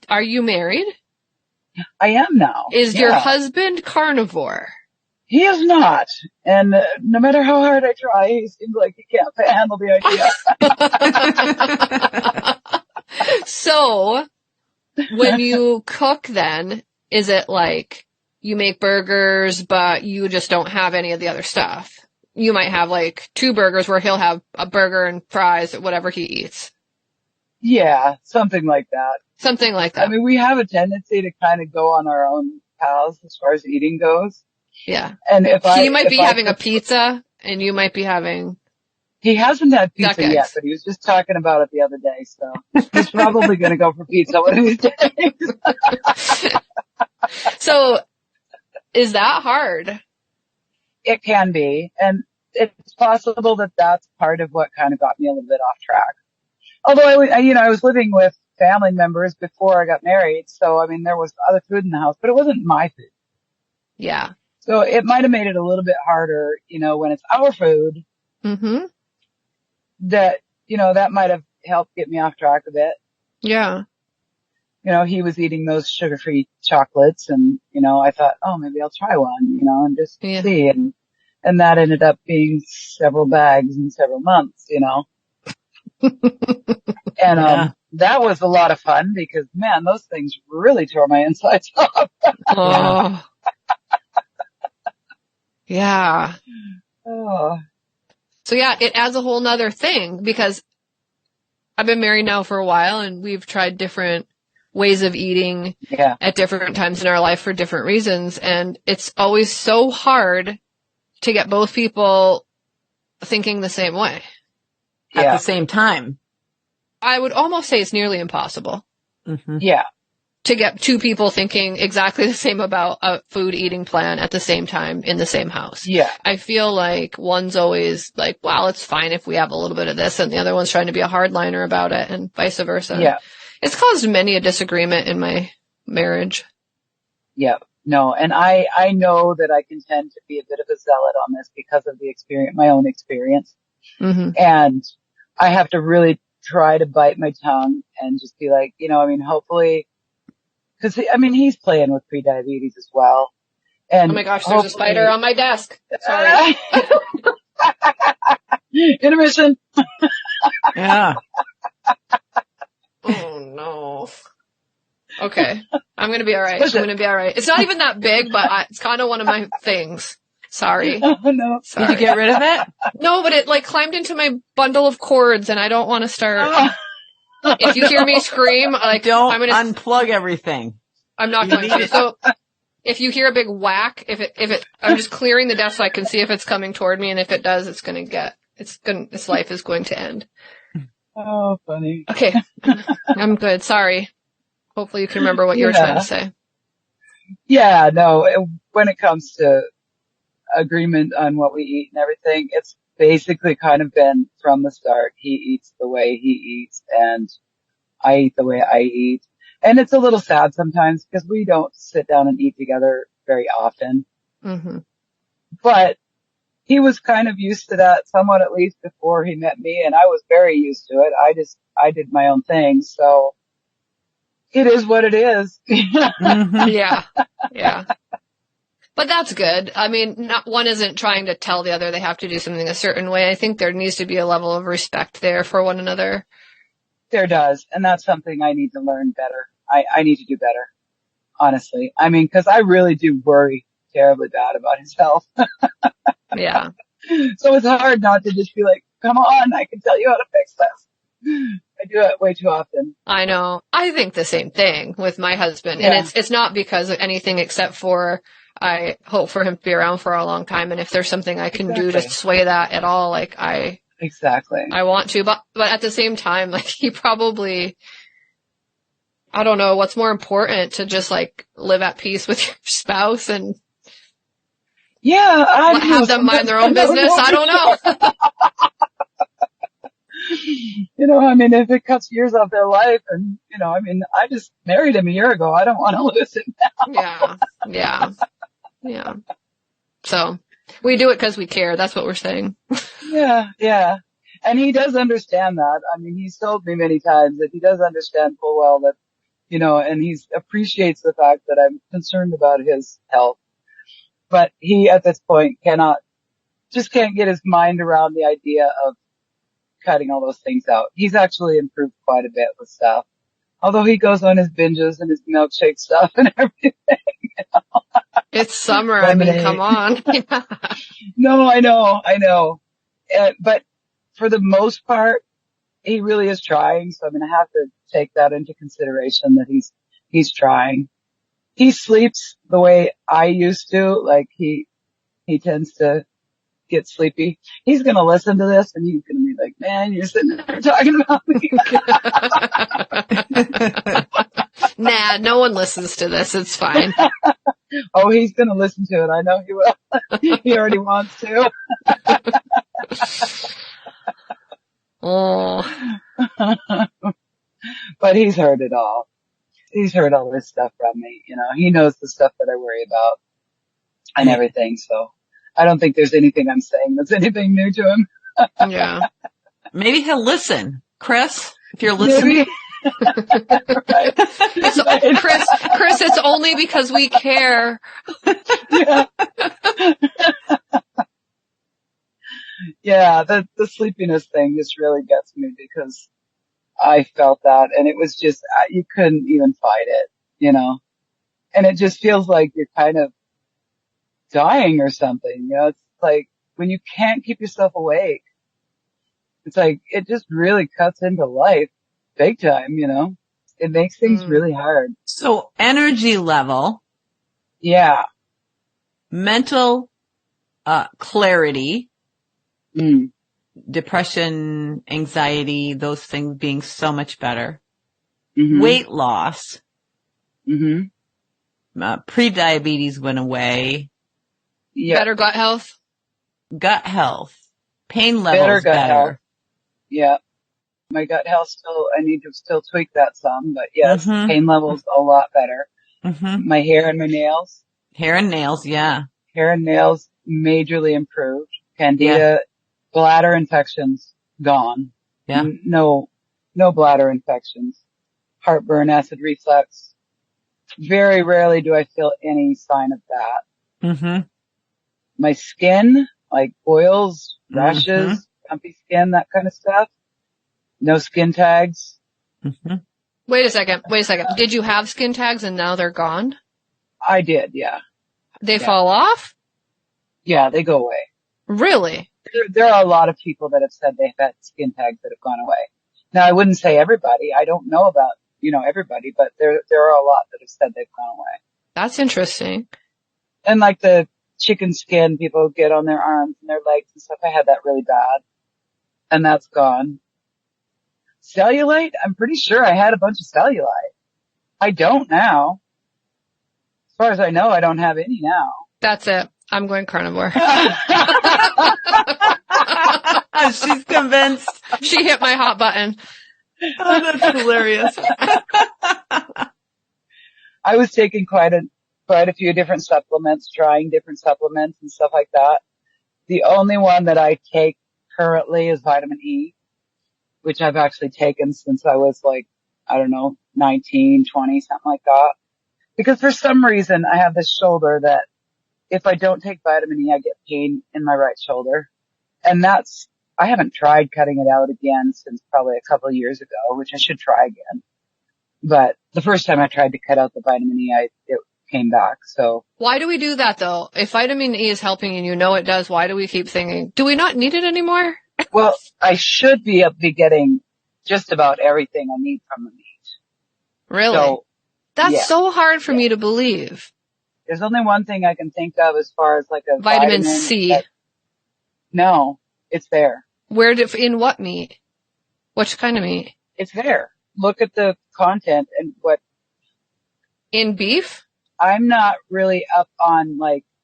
Speaker 2: are you married?
Speaker 3: I am now.
Speaker 2: Is your husband carnivore?
Speaker 3: He is not. And no matter how hard I try, he seems like he can't handle the idea.
Speaker 2: So when you cook then, is it like you make burgers, but you just don't have any of the other stuff? You might have like 2 burgers where he'll have a burger and fries, whatever he eats.
Speaker 3: Yeah, something like that.
Speaker 2: Something like that.
Speaker 3: I mean, we have a tendency to kind of go on our own paths as far as eating goes.
Speaker 2: Yeah.
Speaker 3: And
Speaker 2: he might be having a pizza and you might be having.
Speaker 3: He hasn't had pizza yet, but he was just talking about it the other day. So he's probably going to go for pizza one of these days.
Speaker 2: So is that hard?
Speaker 3: It can be. And it's possible that that's part of what kind of got me a little bit off track. Although I was living with family members before I got married. So, I mean, there was other food in the house, but it wasn't my food.
Speaker 2: Yeah.
Speaker 3: So it might have made it a little bit harder, when it's our food.
Speaker 2: Mm-hmm.
Speaker 3: That, that might have helped get me off track a bit.
Speaker 2: Yeah.
Speaker 3: He was eating those sugar-free chocolates and, I thought, oh, maybe I'll try one, and just see. And that ended up being several bags in several months, And, that was a lot of fun because, man, those things really tore my insides off.
Speaker 2: Oh. Yeah.
Speaker 3: Oh.
Speaker 2: So yeah, it adds a whole nother thing because I've been married now for a while and we've tried different ways of eating at different times in our life for different reasons. And it's always so hard to get both people thinking the same way.
Speaker 1: At the same time.
Speaker 2: I would almost say it's nearly impossible.
Speaker 1: Mm-hmm.
Speaker 3: Yeah.
Speaker 2: To get two people thinking exactly the same about a food eating plan at the same time in the same house.
Speaker 3: Yeah.
Speaker 2: I feel like one's always like, well, it's fine if we have a little bit of this, and the other one's trying to be a hardliner about it, and vice versa.
Speaker 3: Yeah.
Speaker 2: It's caused many a disagreement in my marriage.
Speaker 3: Yeah. No, and I know that I can tend to be a bit of a zealot on this because of the experience, my own experience.
Speaker 2: Mm-hmm.
Speaker 3: And I have to really try to bite my tongue and just be like, hopefully, because he's playing with prediabetes as well. And
Speaker 2: oh my gosh, there's a spider on my desk. Sorry.
Speaker 3: Intermission.
Speaker 1: Yeah.
Speaker 2: Oh no. Okay. I'm going to be all right. I'm going to be all right. It's not even that big, but it's kind of one of my things. Sorry.
Speaker 3: Oh no.
Speaker 2: Sorry.
Speaker 1: Did you get rid of it?
Speaker 2: No, but it climbed into my bundle of cords and I don't want to start. If you hear me scream,
Speaker 1: don't
Speaker 2: I'm gonna
Speaker 1: unplug everything.
Speaker 2: I'm not going to. So if you hear a big whack, I'm just clearing the desk so I can see if it's coming toward me, and if it does, its life is going to end.
Speaker 3: Oh, funny.
Speaker 2: Okay. I'm good. Sorry. Hopefully you can remember what you were trying to say.
Speaker 3: Yeah, no, when it comes to agreement on what we eat and everything, it's basically kind of been from the start. He eats the way he eats and I eat the way I eat. And it's a little sad sometimes because we don't sit down and eat together very often.
Speaker 2: Mm-hmm.
Speaker 3: But he was kind of used to that somewhat, at least before he met me, and I was very used to it. I did my own thing, so it is what it is.
Speaker 2: Mm-hmm. Yeah. Yeah. But that's good. One isn't trying to tell the other they have to do something a certain way. I think there needs to be a level of respect there for one another.
Speaker 3: There does. And that's something I need to learn better. I need to do better, honestly. Cause I really do worry terribly bad about his health.
Speaker 2: Yeah.
Speaker 3: So it's hard not to just be like, come on, I can tell you how to fix this. I do it way too often.
Speaker 2: I know. I think the same thing with my husband.
Speaker 3: Yeah.
Speaker 2: And it's not because of anything except for I hope for him to be around for a long time. And if there's something I can do to sway that at all,
Speaker 3: Exactly.
Speaker 2: I want to, but at the same time, he probably, I don't know what's more important to just live at peace with your spouse and have them mind their own business. I don't know.
Speaker 3: If it cuts years off their life and, I just married him a year ago. I don't want to lose him now.
Speaker 2: Yeah. Yeah. So we do it because we care. That's what we're saying.
Speaker 3: Yeah. And he does understand that. He's told me many times that he does understand full well that, and he appreciates the fact that I'm concerned about his health. But he, at this point, can't get his mind around the idea of cutting all those things out. He's actually improved quite a bit with stuff. Although he goes on his binges and his milkshake stuff and everything.
Speaker 2: It's summer. Come on.
Speaker 3: No, I know. But for the most part, he really is trying. So I'm going to have to take that into consideration that he's trying. He sleeps the way I used to. He tends to get sleepy. He's going to listen to this and he's going to be like, man, you're sitting there talking about me.
Speaker 2: Nah, no one listens to this. It's fine.
Speaker 3: Oh, he's going to listen to it. I know he will. He already wants to.
Speaker 2: Oh.
Speaker 3: But he's heard it all. He's heard all this stuff from me. You know, he knows the stuff that I worry about and everything. So I don't think there's anything I'm saying that's anything new to him.
Speaker 2: Yeah.
Speaker 1: Maybe he'll listen. Chris, if you're listening.
Speaker 3: Right.
Speaker 2: Chris, it's only because we care.
Speaker 3: Yeah. Yeah, the sleepiness thing just really gets me because I felt that and it was just, you couldn't even fight it, you know, and it just feels like you're kind of dying or something, you know, it's like when you can't keep yourself awake, it's like, it just really cuts into life big time, you know, it makes things really hard.
Speaker 1: So energy level.
Speaker 3: Yeah.
Speaker 1: Mental, clarity. Depression, anxiety, those things being so much better. Mm-hmm. Weight loss. Mm-hmm. Pre-diabetes went away.
Speaker 2: Yep. Better gut health.
Speaker 1: Gut health. Pain levels
Speaker 3: better. Gut
Speaker 1: better.
Speaker 3: Health. Yeah. My gut health I need to still tweak that some, but yes, pain levels a lot better. Mm-hmm. My hair and my nails.
Speaker 1: Hair and nails, yeah.
Speaker 3: Hair and nails majorly improved. Candida, bladder infections gone. Yeah. No bladder infections. Heartburn, acid reflux. Very rarely do I feel any sign of that. Mm-hmm. My skin, like boils, rashes, pumpy skin, that kind of stuff. No skin tags.
Speaker 2: Mm-hmm. Wait a second. Did you have skin tags and now they're gone?
Speaker 3: I did, yeah.
Speaker 2: They fall off?
Speaker 3: Yeah, they go away.
Speaker 2: Really?
Speaker 3: There are a lot of people that have said they've had skin tags that have gone away. Now, I wouldn't say everybody. I don't know about, everybody, but there are a lot that have said they've gone away.
Speaker 2: That's interesting.
Speaker 3: And like the chicken skin people get on their arms and their legs and stuff, I had that really bad. And that's gone. Cellulite, I'm pretty sure I had a bunch of cellulite. I don't now. As far as I know, I don't have any now.
Speaker 2: That's it. I'm going carnivore.
Speaker 1: She's convinced.
Speaker 2: She hit my hot button.
Speaker 1: Oh, that's hilarious.
Speaker 3: I was taking quite a few different supplements, trying different supplements and stuff like that. The only one that I take currently is vitamin E, which I've actually taken since I was 19, 20, something like that. Because for some reason I have this shoulder that if I don't take vitamin E, I get pain in my right shoulder. And I haven't tried cutting it out again since probably a couple of years ago, which I should try again. But the first time I tried to cut out the vitamin E, it came back. So
Speaker 2: why do we do that though? If vitamin E is helping and you know it does, why do we keep thinking, do we not need it anymore?
Speaker 3: Well, I should be getting just about everything I need from the meat.
Speaker 2: Really?
Speaker 3: So,
Speaker 2: that's so hard for me to believe.
Speaker 3: There's only one thing I can think of as far as like a
Speaker 2: vitamin C.
Speaker 3: No, it's there.
Speaker 2: In what meat? Which kind of meat?
Speaker 3: It's there. Look at the content and what.
Speaker 2: In beef?
Speaker 3: I'm not really up on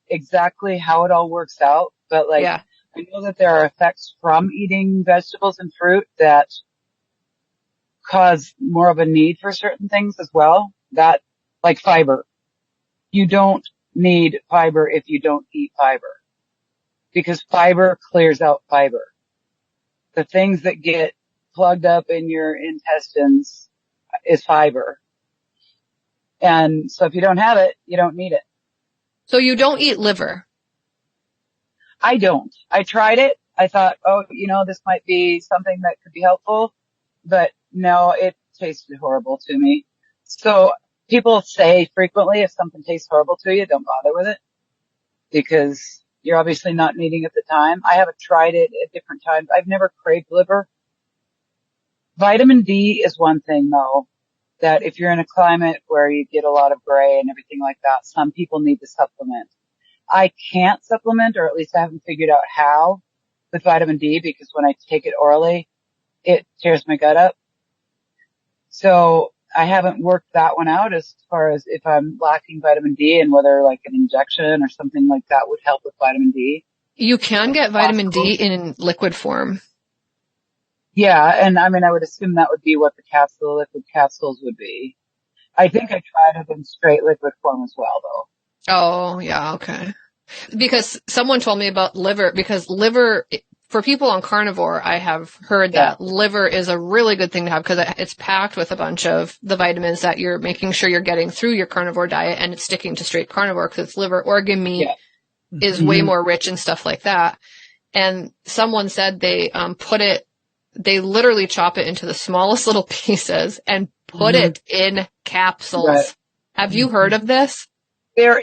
Speaker 3: exactly how it all works out, but I know that there are effects from eating vegetables and fruit that cause more of a need for certain things as well. That, like fiber. You don't need fiber if you don't eat fiber. Because fiber clears out fiber. The things that get plugged up in your intestines is fiber. And so if you don't have it, you don't need it.
Speaker 2: So you don't eat liver?
Speaker 3: I don't. I tried it. I thought, this might be something that could be helpful. But no, it tasted horrible to me. So people say frequently if something tastes horrible to you, don't bother with it. Because you're obviously not needing it at the time. I haven't tried it at different times. I've never craved liver. Vitamin D is one thing though, that if you're in a climate where you get a lot of gray and everything like that, some people need to supplement. I can't supplement, or at least I haven't figured out how with vitamin D, because when I take it orally, it tears my gut up. So I haven't worked that one out as far as if I'm lacking vitamin D and whether like an injection or something like that would help with vitamin D.
Speaker 2: You can get vitamin D in liquid form.
Speaker 3: Yeah, and I mean, I would assume that would be what the liquid capsules would be. I think I tried it in straight liquid form as well, though.
Speaker 2: Oh, yeah, okay. Because someone told me about liver, because liver, for people on carnivore, I have heard that liver is a really good thing to have because it's packed with a bunch of the vitamins that you're making sure you're getting through your carnivore diet, and it's sticking to straight carnivore because it's liver. Organ meat is way more rich and stuff like that. And someone said they they literally chop it into the smallest little pieces and put it in capsules. Right. Have you heard of this?
Speaker 3: There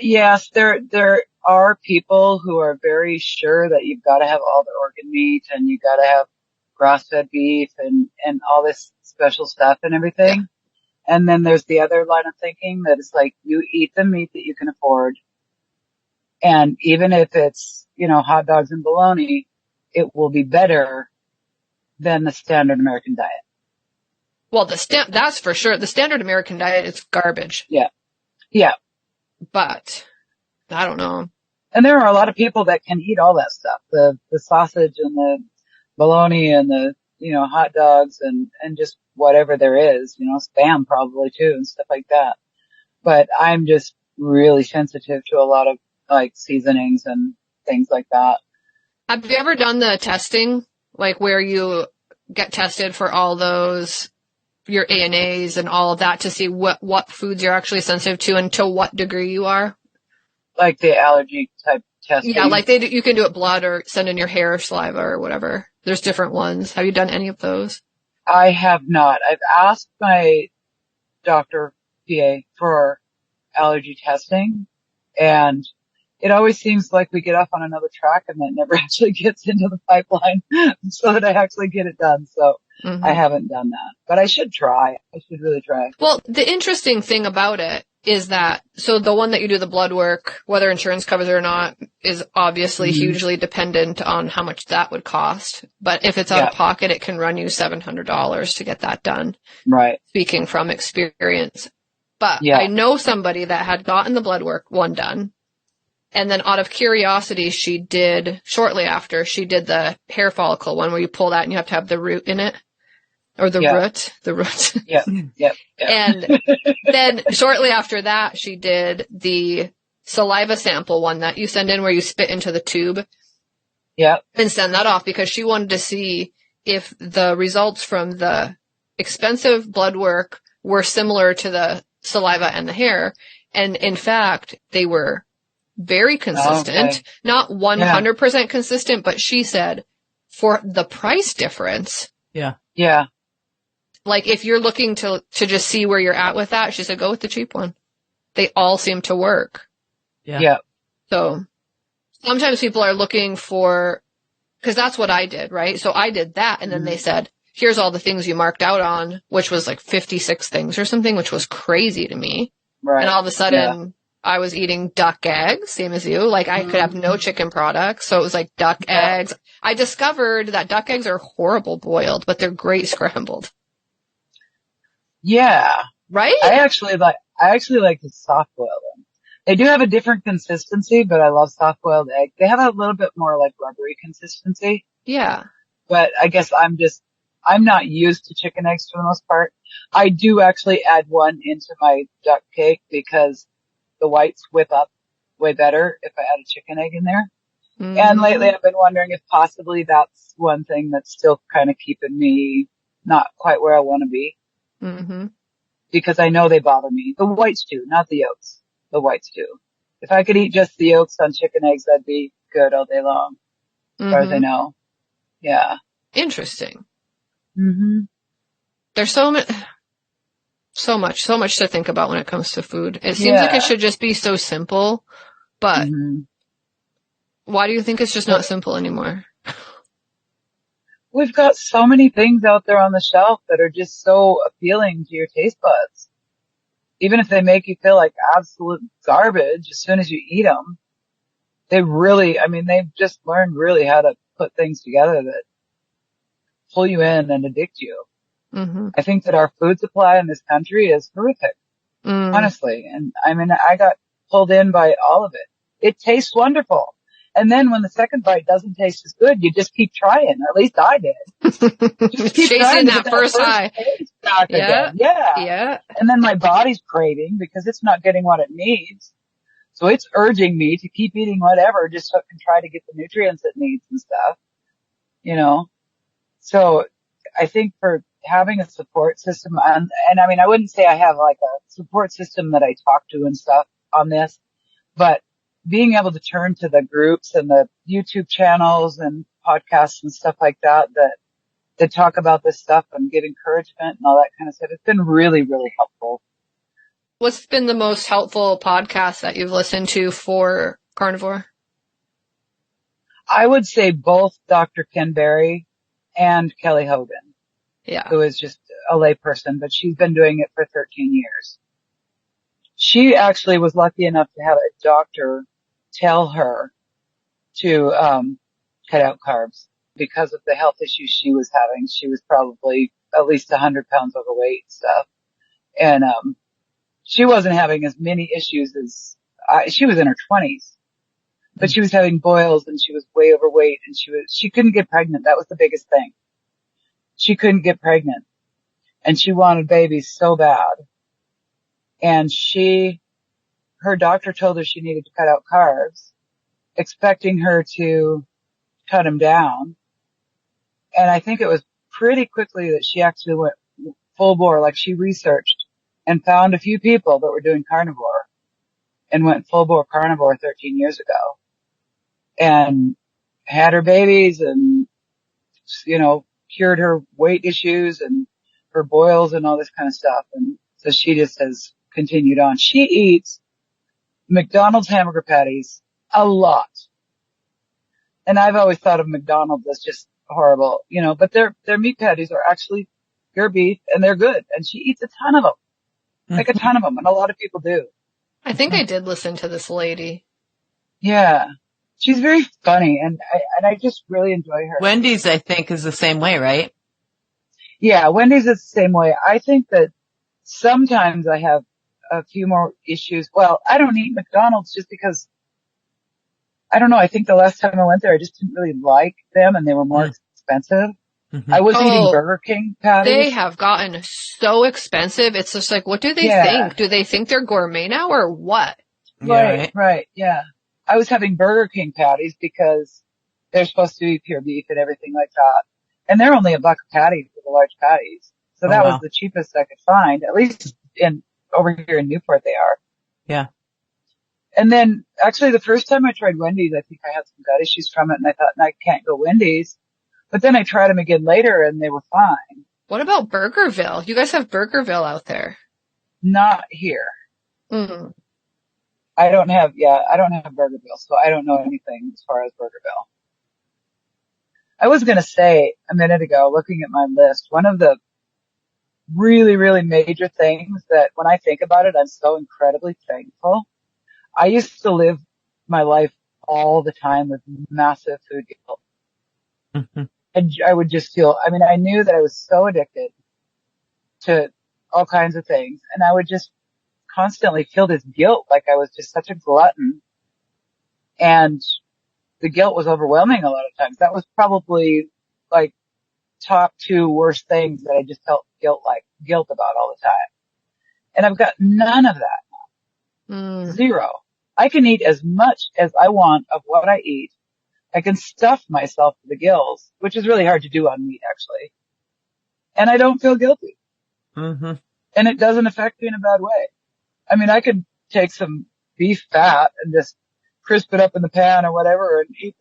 Speaker 3: are people who are very sure that you've got to have all the organ meat and you got to have grass-fed beef and all this special stuff and everything. Yeah. And then there's the other line of thinking that it's like you eat the meat that you can afford. And even if it's, hot dogs and bologna, it will be better than the standard American diet.
Speaker 2: Well, that's for sure. The standard American diet is garbage.
Speaker 3: Yeah. Yeah.
Speaker 2: But I don't know.
Speaker 3: And there are a lot of people that can eat all that stuff. The sausage and the bologna and the, hot dogs and just whatever there is, Spam probably too and stuff like that. But I'm just really sensitive to a lot of like seasonings and things like that.
Speaker 2: Have you ever done the testing, like where you get tested for all those, your ANAs and all of that to see what foods you're actually sensitive to and to what degree you are?
Speaker 3: Like the allergy type testing?
Speaker 2: Yeah, like you can do it blood or send in your hair or saliva or whatever. There's different ones. Have you done any of those?
Speaker 3: I have not. I've asked my doctor PA for allergy testing, and it always seems like we get off on another track and that never actually gets into the pipeline so that I actually get it done. So I haven't done that, but I should try. I should really try.
Speaker 2: Well, the interesting thing about it is that, so the one that you do the blood work, whether insurance covers it or not, is obviously hugely dependent on how much that would cost. But if it's out of pocket, it can run you $700 to get that done. Right. Speaking from experience. But I know somebody that had gotten the blood work one done. And then out of curiosity, shortly after, she did the hair follicle one where you pull that and you have to have the root in it. Or the root. Yeah. And then shortly after that, she did the saliva sample one that you send in where you spit into the tube. Yeah. And send that off because she wanted to see if the results from the expensive blood work were similar to the saliva and the hair. And in fact, they were very consistent, not 100% consistent, but she said for the price difference. Yeah. Yeah. Like if you're looking to just see where you're at with that, she said, go with the cheap one. They all seem to work. Yeah. So sometimes people are looking for, cause that's what I did, right? So I did that. And then they said, here's all the things you marked out on, which was like 56 things or something, which was crazy to me. Right. And all of a sudden I was eating duck eggs, same as you. Like I could have no chicken products. So it was like duck eggs. I discovered that duck eggs are horrible boiled, but they're great scrambled. Yeah. Right? I actually like to soft boil them. They do have a different consistency, but I love soft boiled egg. They have a little bit more like rubbery consistency. Yeah. But I guess I'm not used to chicken eggs for the most part. I do actually add one into my duck cake because the whites whip up way better if I add a chicken egg in there. Mm-hmm. And lately I've been wondering if possibly that's one thing that's still kind of keeping me not quite where I want to be. Mm-hmm. Because I know they bother me. The whites do, not the yolks. The whites do. If I could eat just the yolks on chicken eggs, that'd be good all day long. As far as I know. Yeah. Interesting. Mm-hmm. There's so much to think about when it comes to food. It seems like it should just be so simple, but why do you think it's just not simple anymore? We've got so many things out there on the shelf that are just so appealing to your taste buds. Even if they make you feel like absolute garbage as soon as you eat them, they've just learned really how to put things together that pull you in and addict you. Mm-hmm.
Speaker 3: I think that our food supply in this country is horrific, honestly. And I mean, I got pulled in by all of it. It tastes wonderful. And then when the second bite doesn't taste as good, you just keep trying. Or at least I did. Just keep
Speaker 2: Chasing
Speaker 3: trying to
Speaker 2: that
Speaker 3: get
Speaker 2: first high.
Speaker 3: taste back
Speaker 2: Yeah.
Speaker 3: again. Yeah.
Speaker 2: Yeah.
Speaker 3: And then my body's craving because it's not getting what it needs. So it's urging me to keep eating whatever just so it can try to get the nutrients it needs and stuff, you know. So I think for having a support system, and I mean, I wouldn't say I have like a support system that I talk to and stuff on this, but being able to turn to the groups and the YouTube channels and podcasts and stuff like that talk about this stuff and give encouragement and all that kind of stuff, it's been really, really helpful.
Speaker 2: What's been the most helpful podcast that you've listened to for carnivore?
Speaker 3: I would say both Dr. Ken Berry and Kelly Hogan,
Speaker 2: Yeah.
Speaker 3: who is just a lay person, but she's been doing it for 13 years. She actually was lucky enough to have a doctor tell her to cut out carbs because of the health issues she was having. She was probably at least 100 pounds overweight and stuff. And she wasn't having as many issues as she was in her 20s. But she was having boils and she was way overweight and she couldn't get pregnant. That was the biggest thing. She couldn't get pregnant and she wanted babies so bad. And her doctor told her she needed to cut out carbs, expecting her to cut them down. And I think it was pretty quickly that she actually went full bore, like she researched and found a few people that were doing carnivore and went full bore carnivore 13 years ago and had her babies and, you know, cured her weight issues and her boils and all this kind of stuff. And so she just has continued on. She eats McDonald's hamburger patties a lot. And I've always thought of McDonald's as just horrible, you know, but their meat patties are actually pure beef and they're good. And she eats a ton of them, like a ton of them. And a lot of people do.
Speaker 2: I think I did listen to this lady.
Speaker 3: Yeah. She's very funny and I just really enjoy her.
Speaker 1: Wendy's, I think, is the same way, right?
Speaker 3: Yeah, Wendy's is the same way. I think that sometimes I have a few more issues. Well, I don't eat McDonald's just because, I don't know, I think the last time I went there, I just didn't really like them and they were more expensive. I was eating Burger King patties.
Speaker 2: They have gotten so expensive. It's just like, what do they think? Do they think they're gourmet now or what?
Speaker 3: Right, yeah. I was having Burger King patties because they're supposed to be pure beef and everything like that. And they're only $1 a patty for the large patties. So that was the cheapest I could find, at least over here in Newport they are.
Speaker 1: Yeah.
Speaker 3: And then actually the first time I tried Wendy's, I think I had some gut issues from it and I thought, I can't go Wendy's. But then I tried them again later and they were fine.
Speaker 2: What about Burgerville? You guys have Burgerville out there.
Speaker 3: Not here.
Speaker 2: Mm-hmm.
Speaker 3: I don't have Burgerville, so I don't know anything as far as Burgerville. I was going to say a minute ago, looking at my list, one of the really, really major things that when I think about it, I'm so incredibly thankful. I used to live my life all the time with massive food guilt.
Speaker 1: Mm-hmm.
Speaker 3: And I would just feel, I mean, I knew that I was so addicted to all kinds of things and I would just constantly feel this guilt, like I was just such a glutton. And the guilt was overwhelming a lot of times. That was probably like top 2 worst things that I just felt guilt about all the time. And I've got none of that now. Zero. I can eat as much as I want of what I eat. I can stuff myself to the gills, which is really hard to do on meat actually. And I don't feel guilty.
Speaker 1: Mm-hmm.
Speaker 3: And it doesn't affect me in a bad way. I mean, I could take some beef fat and just crisp it up in the pan or whatever and eat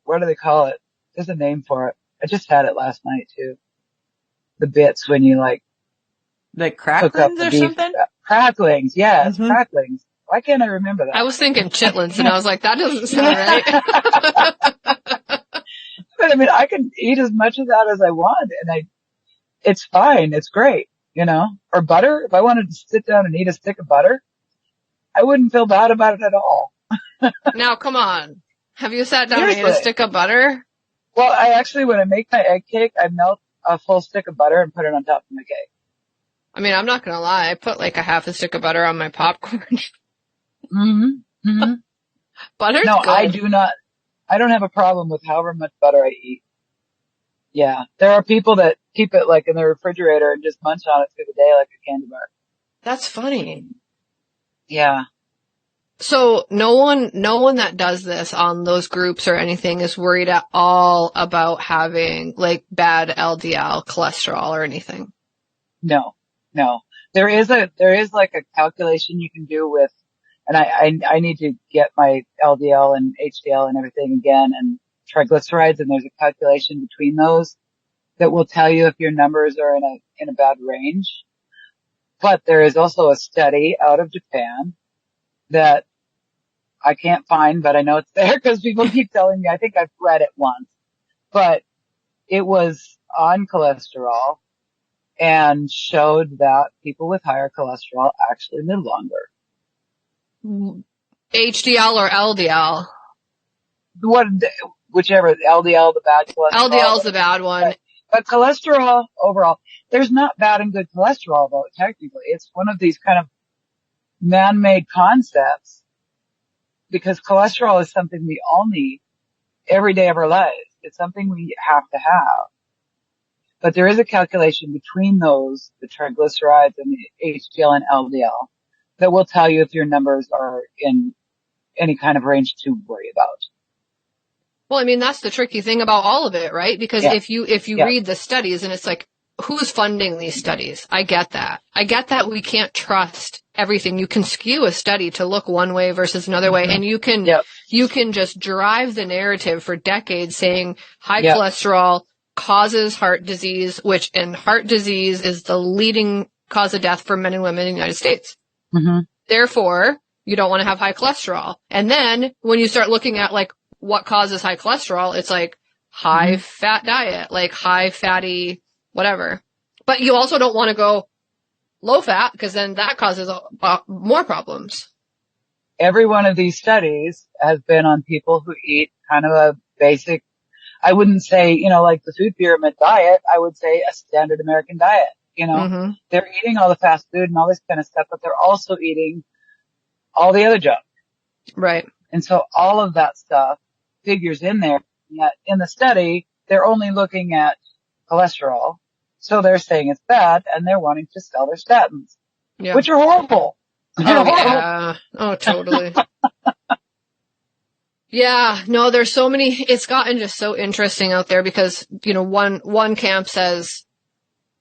Speaker 3: what do they call it? There's a name for it. I just had it last night too. The bits when you like
Speaker 1: cracklings or something?
Speaker 3: Cracklings, yes, cracklings. Why can't I remember that?
Speaker 2: I was thinking chitlins and I was like, that doesn't sound right.
Speaker 3: But I mean, I can eat as much of that as I want and it's fine. It's great, you know, or butter. If I wanted to sit down and eat a stick of butter, I wouldn't feel bad about it at all.
Speaker 2: Now, come on. Have you sat down
Speaker 3: Seriously.
Speaker 2: and ate a stick of butter?
Speaker 3: Well, I actually, when I make my egg cake, a full stick of butter and put it on top of my cake.
Speaker 2: I mean, I'm not gonna lie. I put like a half a stick of butter on my popcorn.
Speaker 3: Mm-hmm. Mm-hmm.
Speaker 2: Butter's
Speaker 3: No,
Speaker 2: good.
Speaker 3: I do not. I don't have a problem with however much butter I eat. Yeah. There are people that keep it like in the refrigerator and just munch on it through the day like a candy bar.
Speaker 2: That's funny.
Speaker 3: Yeah.
Speaker 2: So no one that does this on those groups or anything is worried at all about having like bad LDL cholesterol or anything.
Speaker 3: No. There is like a calculation you can do with, and I need to get my LDL and HDL and everything again and triglycerides, and there's a calculation between those that will tell you if your numbers are in a bad range. But there is also a study out of Japan that I can't find, but I know it's there because people keep telling me. I think I've read it once, but it was on cholesterol and showed that people with higher cholesterol actually live longer.
Speaker 2: HDL or LDL?
Speaker 3: Whichever, LDL, the bad cholesterol.
Speaker 2: LDL is the bad one.
Speaker 3: But cholesterol overall, there's not bad and good cholesterol though, technically. It's one of these kind of man-made concepts because cholesterol is something we all need every day of our lives. It's something we have to have. But there is a calculation between those, the triglycerides and the HDL and LDL, that will tell you if your numbers are in any kind of range to worry about.
Speaker 2: Well, I mean, that's the tricky thing about all of it, right? Because if you read the studies and it's like, who's funding these studies? I get that. I get that we can't trust everything. You can skew a study to look one way versus another way, and you can just drive the narrative for decades saying high cholesterol causes heart disease, and heart disease is the leading cause of death for men and women in the United States.
Speaker 3: Mm-hmm.
Speaker 2: Therefore, you don't want to have high cholesterol. And then when you start looking at like what causes high cholesterol, it's like high fat diet, like high fatty whatever. But you also don't want to go low fat because then that causes more problems.
Speaker 3: Every one of these studies has been on people who eat kind of a basic, I wouldn't say, like the food pyramid diet. I would say a standard American diet, They're eating all the fast food and all this kind of stuff, but they're also eating all the other junk.
Speaker 2: Right.
Speaker 3: And so all of that stuff figures in there. Yet in the study, they're only looking at cholesterol. So they're saying it's bad and they're wanting to sell their statins, which are horrible.
Speaker 2: Yeah. Oh, totally. Yeah. No, there's so many, it's gotten just so interesting out there because, one camp says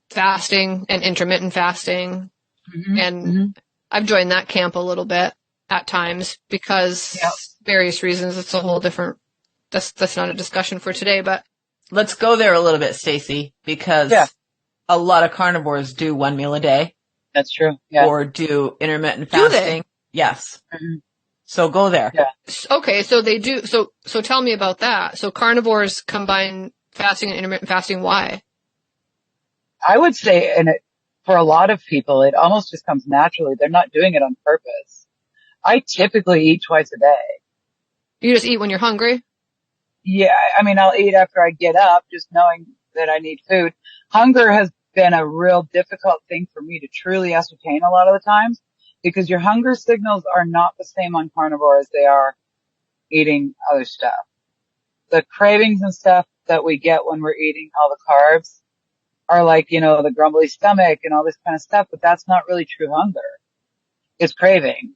Speaker 2: fasting and intermittent fasting. Mm-hmm. And I've joined that camp a little bit at times because various reasons. It's a whole different, that's not a discussion for today, but
Speaker 1: let's go there a little bit, Stacey, because a lot of carnivores do one meal a day.
Speaker 3: That's true. Yeah.
Speaker 1: Or do intermittent fasting.
Speaker 2: Do they?
Speaker 1: Yes. Mm-hmm. So go there.
Speaker 3: Yeah.
Speaker 2: Okay. So they do. So tell me about that. So carnivores combine fasting and intermittent fasting. Why?
Speaker 3: I would say, for a lot of people, it almost just comes naturally. They're not doing it on purpose. I typically eat twice a day.
Speaker 2: You just eat when you're hungry?
Speaker 3: Yeah. I mean, I'll eat after I get up, just knowing that I need food. Hunger has been a real difficult thing for me to truly ascertain a lot of the times because your hunger signals are not the same on carnivore as they are eating other stuff. The cravings and stuff that we get when we're eating all the carbs are like, the grumbly stomach and all this kind of stuff, but that's not really true hunger. It's craving.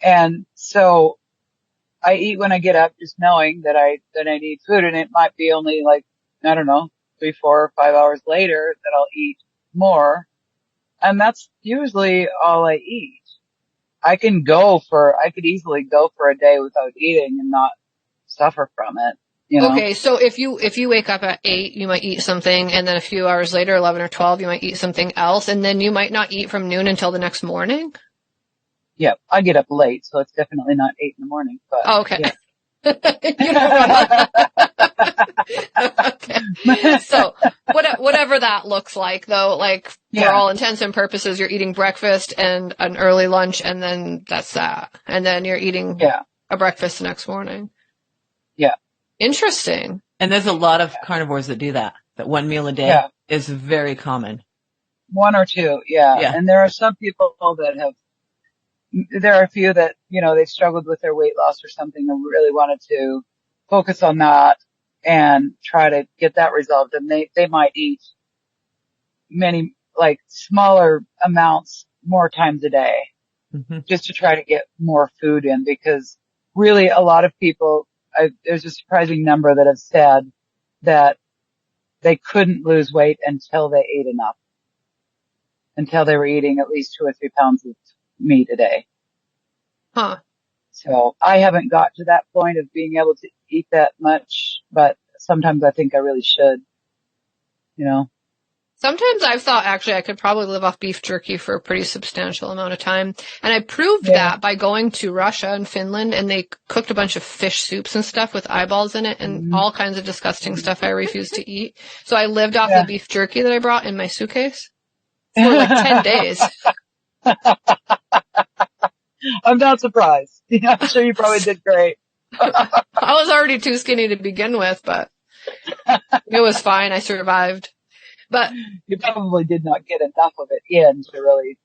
Speaker 3: And so I eat when I get up just knowing that I need food, and it might be only like, I don't know, 3, 4, or 5 hours later that I'll eat more. And that's usually all I eat. I could easily go for a day without eating and not suffer from it.
Speaker 2: Okay, so if you wake up at 8, you might eat something, and then a few hours later, 11 or 12, you might eat something else, and then you might not eat from noon until the next morning?
Speaker 3: Yeah, I get up late, so it's definitely not 8 in the morning. But
Speaker 2: oh, okay.
Speaker 3: Yeah.
Speaker 2: Okay. So whatever that looks like, though, like for all intents and purposes, you're eating breakfast and an early lunch, and then that's that, and then you're eating a breakfast the next morning.
Speaker 3: Yeah.
Speaker 2: Interesting.
Speaker 1: And there's a lot of carnivores that do that. That one meal a day
Speaker 3: Yeah.
Speaker 1: is very common.
Speaker 3: One or two. Yeah.
Speaker 1: Yeah.
Speaker 3: And there are some people that there are a few that, they've struggled with their weight loss or something and really wanted to focus on that and try to get that resolved. And they might eat many, like, smaller amounts more times a day just to try to get more food in, because really a lot of people, there's a surprising number that have said that they couldn't lose weight until they ate enough, until they were eating at least 2 or 3 pounds of meat a day.
Speaker 2: Huh.
Speaker 3: So I haven't got to that point of being able to eat that much, but sometimes I think I really should,
Speaker 2: Sometimes I've thought actually I could probably live off beef jerky for a pretty substantial amount of time. And I proved that by going to Russia and Finland, and they cooked a bunch of fish soups and stuff with eyeballs in it and all kinds of disgusting stuff I refuse to eat. So I lived off the beef jerky that I brought in my suitcase for like 10 days.
Speaker 3: I'm not surprised. I'm sure you probably did great.
Speaker 2: I was already too skinny to begin with, but it was fine. I survived. But
Speaker 3: you probably did not get enough of it in to really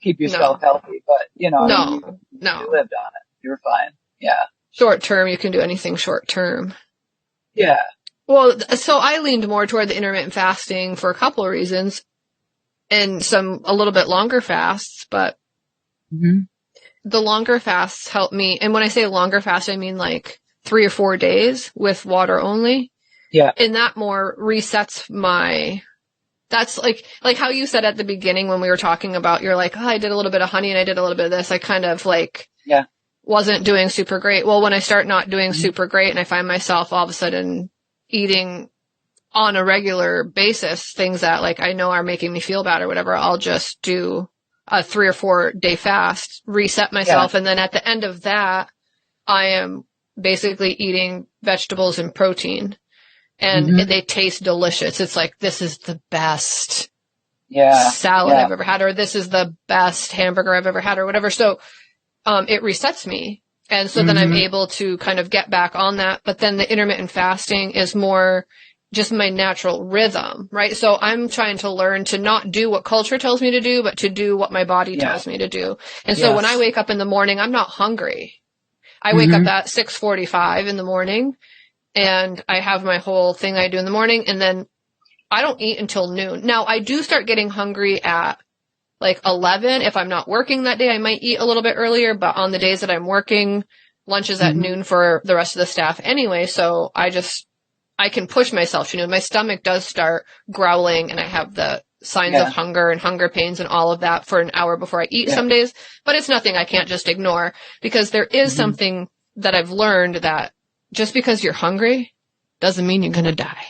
Speaker 3: keep yourself healthy, but you lived on it. You're fine. Yeah.
Speaker 2: Short term, you can do anything short term.
Speaker 3: Yeah.
Speaker 2: Well, so I leaned more toward the intermittent fasting for a couple of reasons and a little bit longer fasts, but the longer fasts help me. And when I say longer fast, I mean like 3 or 4 days with water only.
Speaker 3: Yeah.
Speaker 2: And that more resets that's like how you said at the beginning when we were talking about, you're like, oh, I did a little bit of honey and I did a little bit of this. I kind of wasn't doing super great. Well, when I start not doing super great and I find myself all of a sudden eating on a regular basis, things that like I know are making me feel bad or whatever, I'll just do a 3 or 4 day fast, reset myself. And then at the end of that, I am basically eating vegetables and protein. And they taste delicious. It's like, this is the best salad I've ever had, or this is the best hamburger I've ever had, or whatever. So, it resets me. And so then I'm able to kind of get back on that. But then the intermittent fasting is more just my natural rhythm, right? So I'm trying to learn to not do what culture tells me to do, but to do what my body tells me to do. And so when I wake up in the morning, I'm not hungry. I wake up at 6:45 in the morning. And I have my whole thing I do in the morning, and then I don't eat until noon. Now, I do start getting hungry at like 11. If I'm not working that day, I might eat a little bit earlier, but on the days that I'm working, lunch is at noon for the rest of the staff anyway, so I can push myself. My stomach does start growling, and I have the signs of hunger and hunger pains and all of that for an hour before I eat some days, but it's nothing I can't just ignore, because there is something that I've learned that just because you're hungry doesn't mean you're going to die.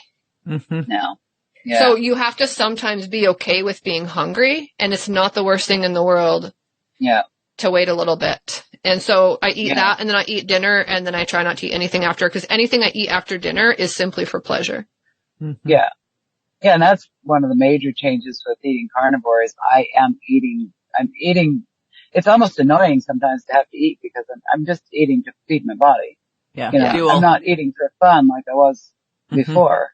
Speaker 3: No. Yeah.
Speaker 2: So you have to sometimes be okay with being hungry, and it's not the worst thing in the world to wait a little bit. And so I eat that, and then I eat dinner, and then I try not to eat anything after, because anything I eat after dinner is simply for pleasure.
Speaker 3: Yeah. Yeah, and that's one of the major changes with eating carnivore is I'm eating, it's almost annoying sometimes to have to eat, because I'm just eating to feed my body.
Speaker 1: Yeah.
Speaker 3: I'm not eating for fun like I was before.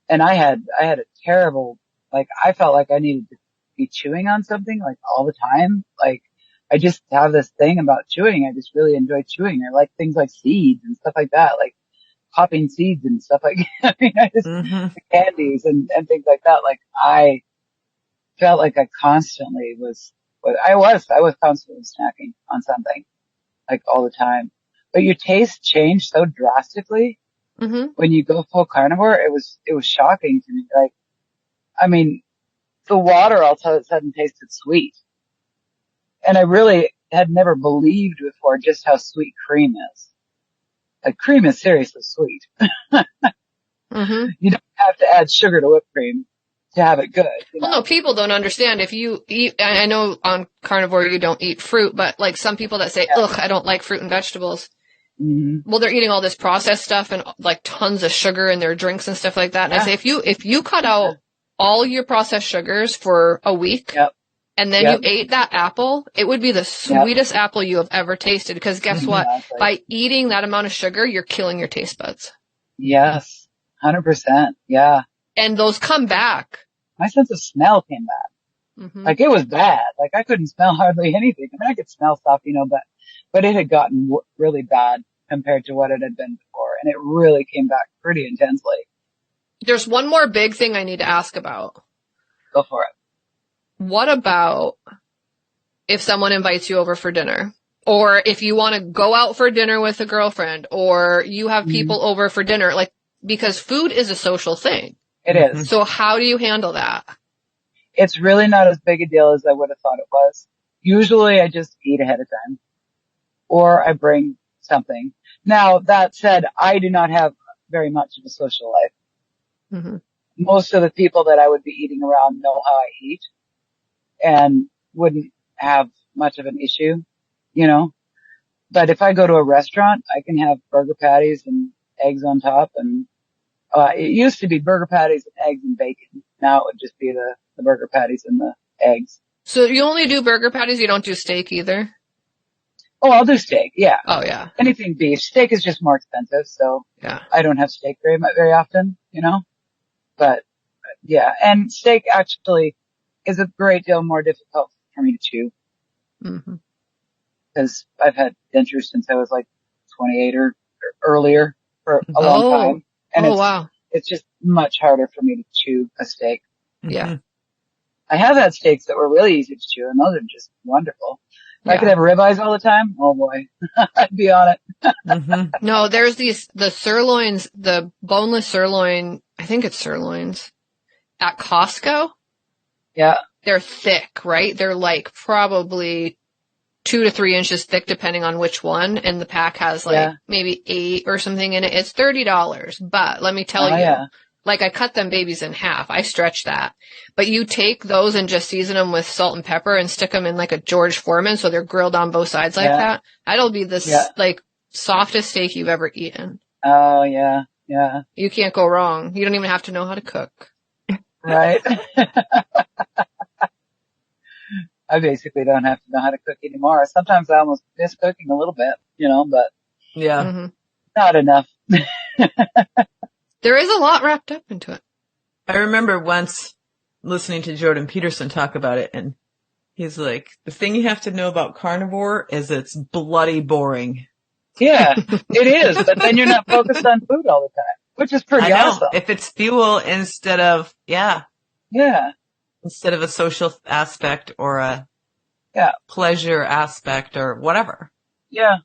Speaker 3: And I had a terrible, like, I felt like I needed to be chewing on something like all the time. Like, I just have this thing about chewing. I just really enjoy chewing. I like things like seeds and stuff like that, like popping seeds and stuff like that. I mean, I just, candies and things like that. Like, I felt like I constantly was constantly snacking on something, like all the time. But your taste changed so drastically when you go full carnivore. It was shocking to me. Like, I mean, the water all of a sudden tasted sweet. And I really had never believed before just how sweet cream is. Like, cream is seriously sweet. You don't have to add sugar to whipped cream to have it good.
Speaker 2: Well, no, people don't understand. If you eat, I know on carnivore you don't eat fruit, but like some people that say, ugh, I don't like fruit and vegetables. Well, they're eating all this processed stuff and like tons of sugar in their drinks and stuff like that. And I say, if you cut out all your processed sugars for a week and then you ate that apple, it would be the sweetest apple you have ever tasted. Because guess what? By eating that amount of sugar, you're killing your taste buds.
Speaker 3: Yes. 100%. Yeah.
Speaker 2: And those come back.
Speaker 3: My sense of smell came back.
Speaker 2: Mm-hmm.
Speaker 3: Like it was bad. Like I couldn't smell hardly anything. I mean, I could smell stuff, but it had gotten really bad compared to what it had been before. And it really came back pretty intensely.
Speaker 2: There's one more big thing I need to ask about.
Speaker 3: Go for it.
Speaker 2: What about if someone invites you over for dinner? Or if you want to go out for dinner with a girlfriend, or you have people over for dinner, like, because food is a social thing.
Speaker 3: It is.
Speaker 2: So how do you handle that?
Speaker 3: It's really not as big a deal as I would have thought it was. Usually I just eat ahead of time, or I bring something. Now, that said, I do not have very much of a social life.
Speaker 2: Mm-hmm.
Speaker 3: Most of the people that I would be eating around know how I eat and wouldn't have much of an issue, But if I go to a restaurant, I can have burger patties and eggs on top. And it used to be burger patties and eggs and bacon. Now it would just be the burger patties and the eggs.
Speaker 2: So you only do burger patties? You don't do steak either?
Speaker 3: Oh, I'll do steak. Yeah.
Speaker 2: Oh, yeah.
Speaker 3: Anything beef. Steak is just more expensive. So
Speaker 2: yeah.
Speaker 3: I don't have steak very often, but yeah. And steak actually is a great deal more difficult for me to chew.
Speaker 2: Mm-hmm.
Speaker 3: Because I've had dentures since I was like 28 or earlier for a long time. And
Speaker 2: wow.
Speaker 3: It's just much harder for me to chew a steak.
Speaker 2: Yeah.
Speaker 3: I have had steaks that were really easy to chew, and those are just wonderful. If I could have ribeyes all the time, oh boy, I'd be on it.
Speaker 2: No, there's the sirloins, the boneless sirloin, I think it's sirloins, at Costco.
Speaker 3: Yeah.
Speaker 2: They're thick, right? They're like probably 2 to 3 inches thick, depending on which one. And the pack has maybe 8 or something in it. It's $30. But let me tell you, like I cut them babies in half. I stretch that. But you take those and just season them with salt and pepper and stick them in like a George Foreman. So they're grilled on both sides like that. That'll be the like softest steak you've ever eaten.
Speaker 3: Oh yeah. Yeah.
Speaker 2: You can't go wrong. You don't even have to know how to cook.
Speaker 3: Right. I basically don't have to know how to cook anymore. Sometimes I almost miss cooking a little bit, but not enough.
Speaker 2: There is a lot wrapped up into it.
Speaker 1: I remember once listening to Jordan Peterson talk about it, and he's like, the thing you have to know about carnivore is it's bloody boring. Yeah,
Speaker 3: it is, but then you're not focused on food all the time, which is pretty awesome.
Speaker 1: If it's fuel instead of, instead of a social aspect or a pleasure aspect or whatever.
Speaker 3: Yeah.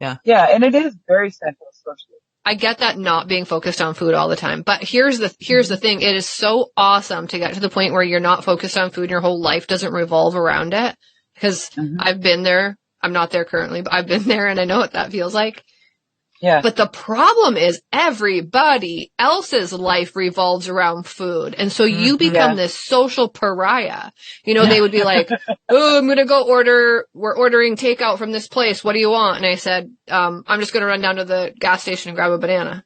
Speaker 3: And it is very central socially.
Speaker 2: I get that not being focused on food all the time, but here's the thing. It is so awesome to get to the point where you're not focused on food and your whole life doesn't revolve around it. Because I've been there. I'm not there currently, but I've been there and I know what that feels like.
Speaker 3: Yeah.
Speaker 2: But the problem is everybody else's life revolves around food. And so you become this social pariah. They would be like, oh, I'm going to go we're ordering takeout from this place. What do you want? And I said, I'm just going to run down to the gas station and grab a banana.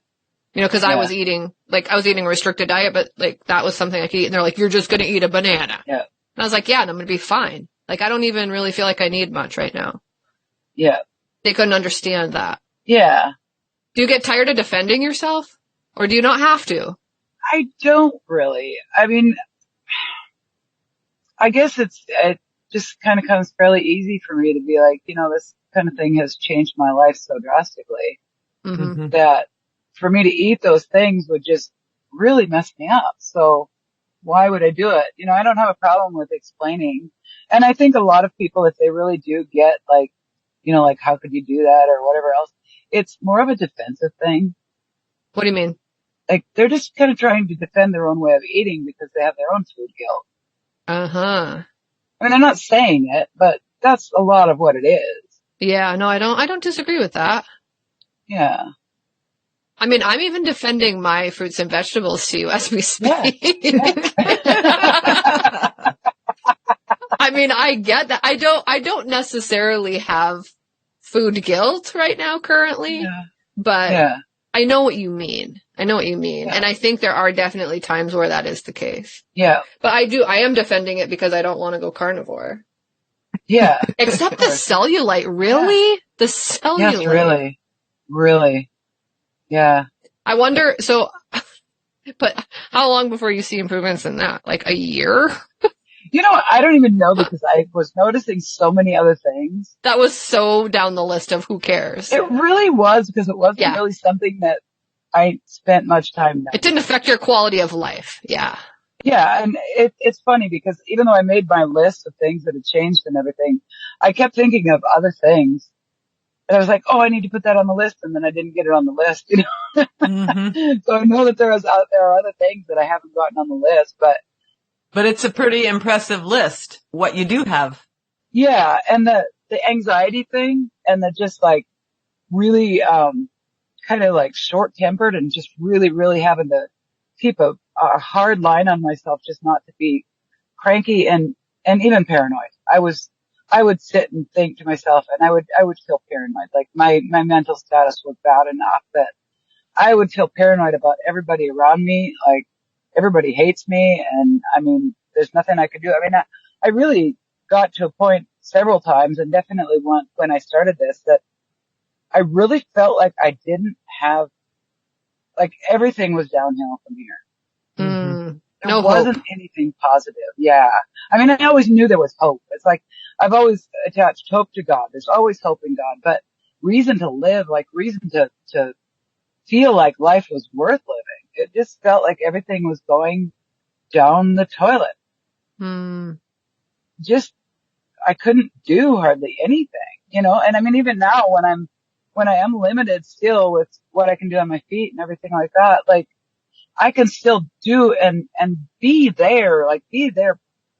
Speaker 2: Cause I was eating a restricted diet, but like that was something I could eat. And they're like, you're just going to eat a banana.
Speaker 3: Yeah.
Speaker 2: And I was like, yeah, and I'm going to be fine. Like, I don't even really feel like I need much right now.
Speaker 3: Yeah.
Speaker 2: They couldn't understand that.
Speaker 3: Yeah.
Speaker 2: Do you get tired of defending yourself? Or do you not have to?
Speaker 3: I don't really. I mean, I guess it just kind of comes fairly easy for me to be like, this kind of thing has changed my life so drastically that for me to eat those things would just really mess me up. So why would I do it? I don't have a problem with explaining. And I think a lot of people, if they really do get like, like how could you do that or whatever else, it's more of a defensive thing.
Speaker 2: What do you mean?
Speaker 3: Like they're just kind of trying to defend their own way of eating because they have their own food guilt.
Speaker 2: Uh-huh.
Speaker 3: I mean, I'm not saying it, but that's a lot of what it is.
Speaker 2: Yeah, no, I don't disagree with that.
Speaker 3: Yeah.
Speaker 2: I mean, I'm even defending my fruits and vegetables to you as we speak.
Speaker 3: Yeah.
Speaker 2: I mean, I get that. I don't necessarily have food guilt right now currently, but I know what you mean. Yeah. And I think there are definitely times where that is the case.
Speaker 3: Yeah.
Speaker 2: But I am defending it because I don't want to go carnivore.
Speaker 3: Yeah.
Speaker 2: Except the cellulite, really? Yeah. The cellulite.
Speaker 3: Yes, really. Yeah.
Speaker 2: I wonder, so But how long before you see improvements in that? Like a year?
Speaker 3: I don't even know because I was noticing so many other things.
Speaker 2: That was so down the list of who cares.
Speaker 3: It really was because it wasn't really something that I spent much time on.
Speaker 2: It didn't affect your quality of life. Yeah.
Speaker 3: Yeah. And it's funny because even though I made my list of things that had changed and everything, I kept thinking of other things. And I was like, oh, I need to put that on the list. And then I didn't get it on the list,
Speaker 1: Mm-hmm.
Speaker 3: So I know that there are other things that I haven't gotten on the list,
Speaker 1: But it's a pretty impressive list, what you do have.
Speaker 3: yeah. And the anxiety thing and the just like really, kind of like short tempered and just really, really having to keep a hard line on myself just not to be cranky and even paranoid. I would sit and think to myself and I would feel paranoid. Like my mental status was bad enough that I would feel paranoid about everybody around me. Like everybody hates me. And I mean, there's nothing I could do. I mean, I really got to a point several times and definitely when I started this that I really felt like I didn't have, like everything was downhill from here.
Speaker 2: Mm.
Speaker 3: There wasn't anything positive. Yeah. I mean, I always knew there was hope. It's like, I've always attached hope to God. There's always hope in God, but reason to live, like reason to feel like life was worth living. It just felt like everything was going down the toilet.
Speaker 2: Mm.
Speaker 3: Just, I couldn't do hardly anything, and I mean, even now when I am limited still with what I can do on my feet and everything like that, like I can still do and be there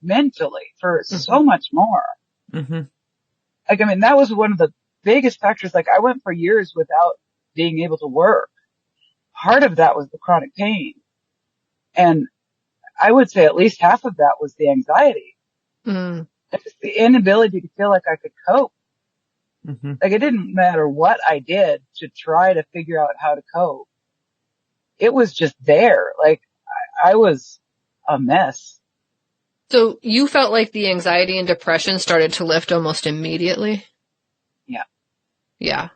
Speaker 3: mentally for so much more.
Speaker 1: Mm-hmm.
Speaker 3: Like, I mean, that was one of the biggest factors. Like I went for years without being able to work. Part of that was the chronic pain. And I would say at least half of that was the anxiety.
Speaker 2: Mm.
Speaker 3: Just the inability to feel like I could cope.
Speaker 1: Mm-hmm.
Speaker 3: Like it didn't matter what I did to try to figure out how to cope. It was just there. Like I was a mess.
Speaker 2: So you felt like the anxiety and depression started to lift almost immediately?
Speaker 3: Yeah.
Speaker 2: Yeah.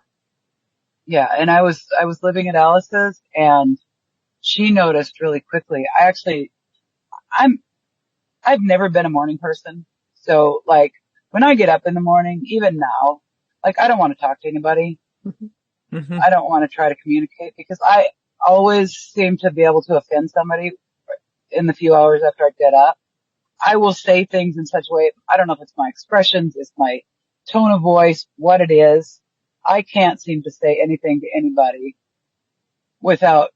Speaker 3: Yeah. And I was living at Alice's and she noticed really quickly. I've never been a morning person. So like when I get up in the morning, even now, like I don't want to talk to anybody.
Speaker 1: Mm-hmm.
Speaker 3: I don't want to try to communicate because I always seem to be able to offend somebody in the few hours after I get up. I will say things in such a way, I don't know if it's my expressions, it's my tone of voice, what it is. I can't seem to say anything to anybody without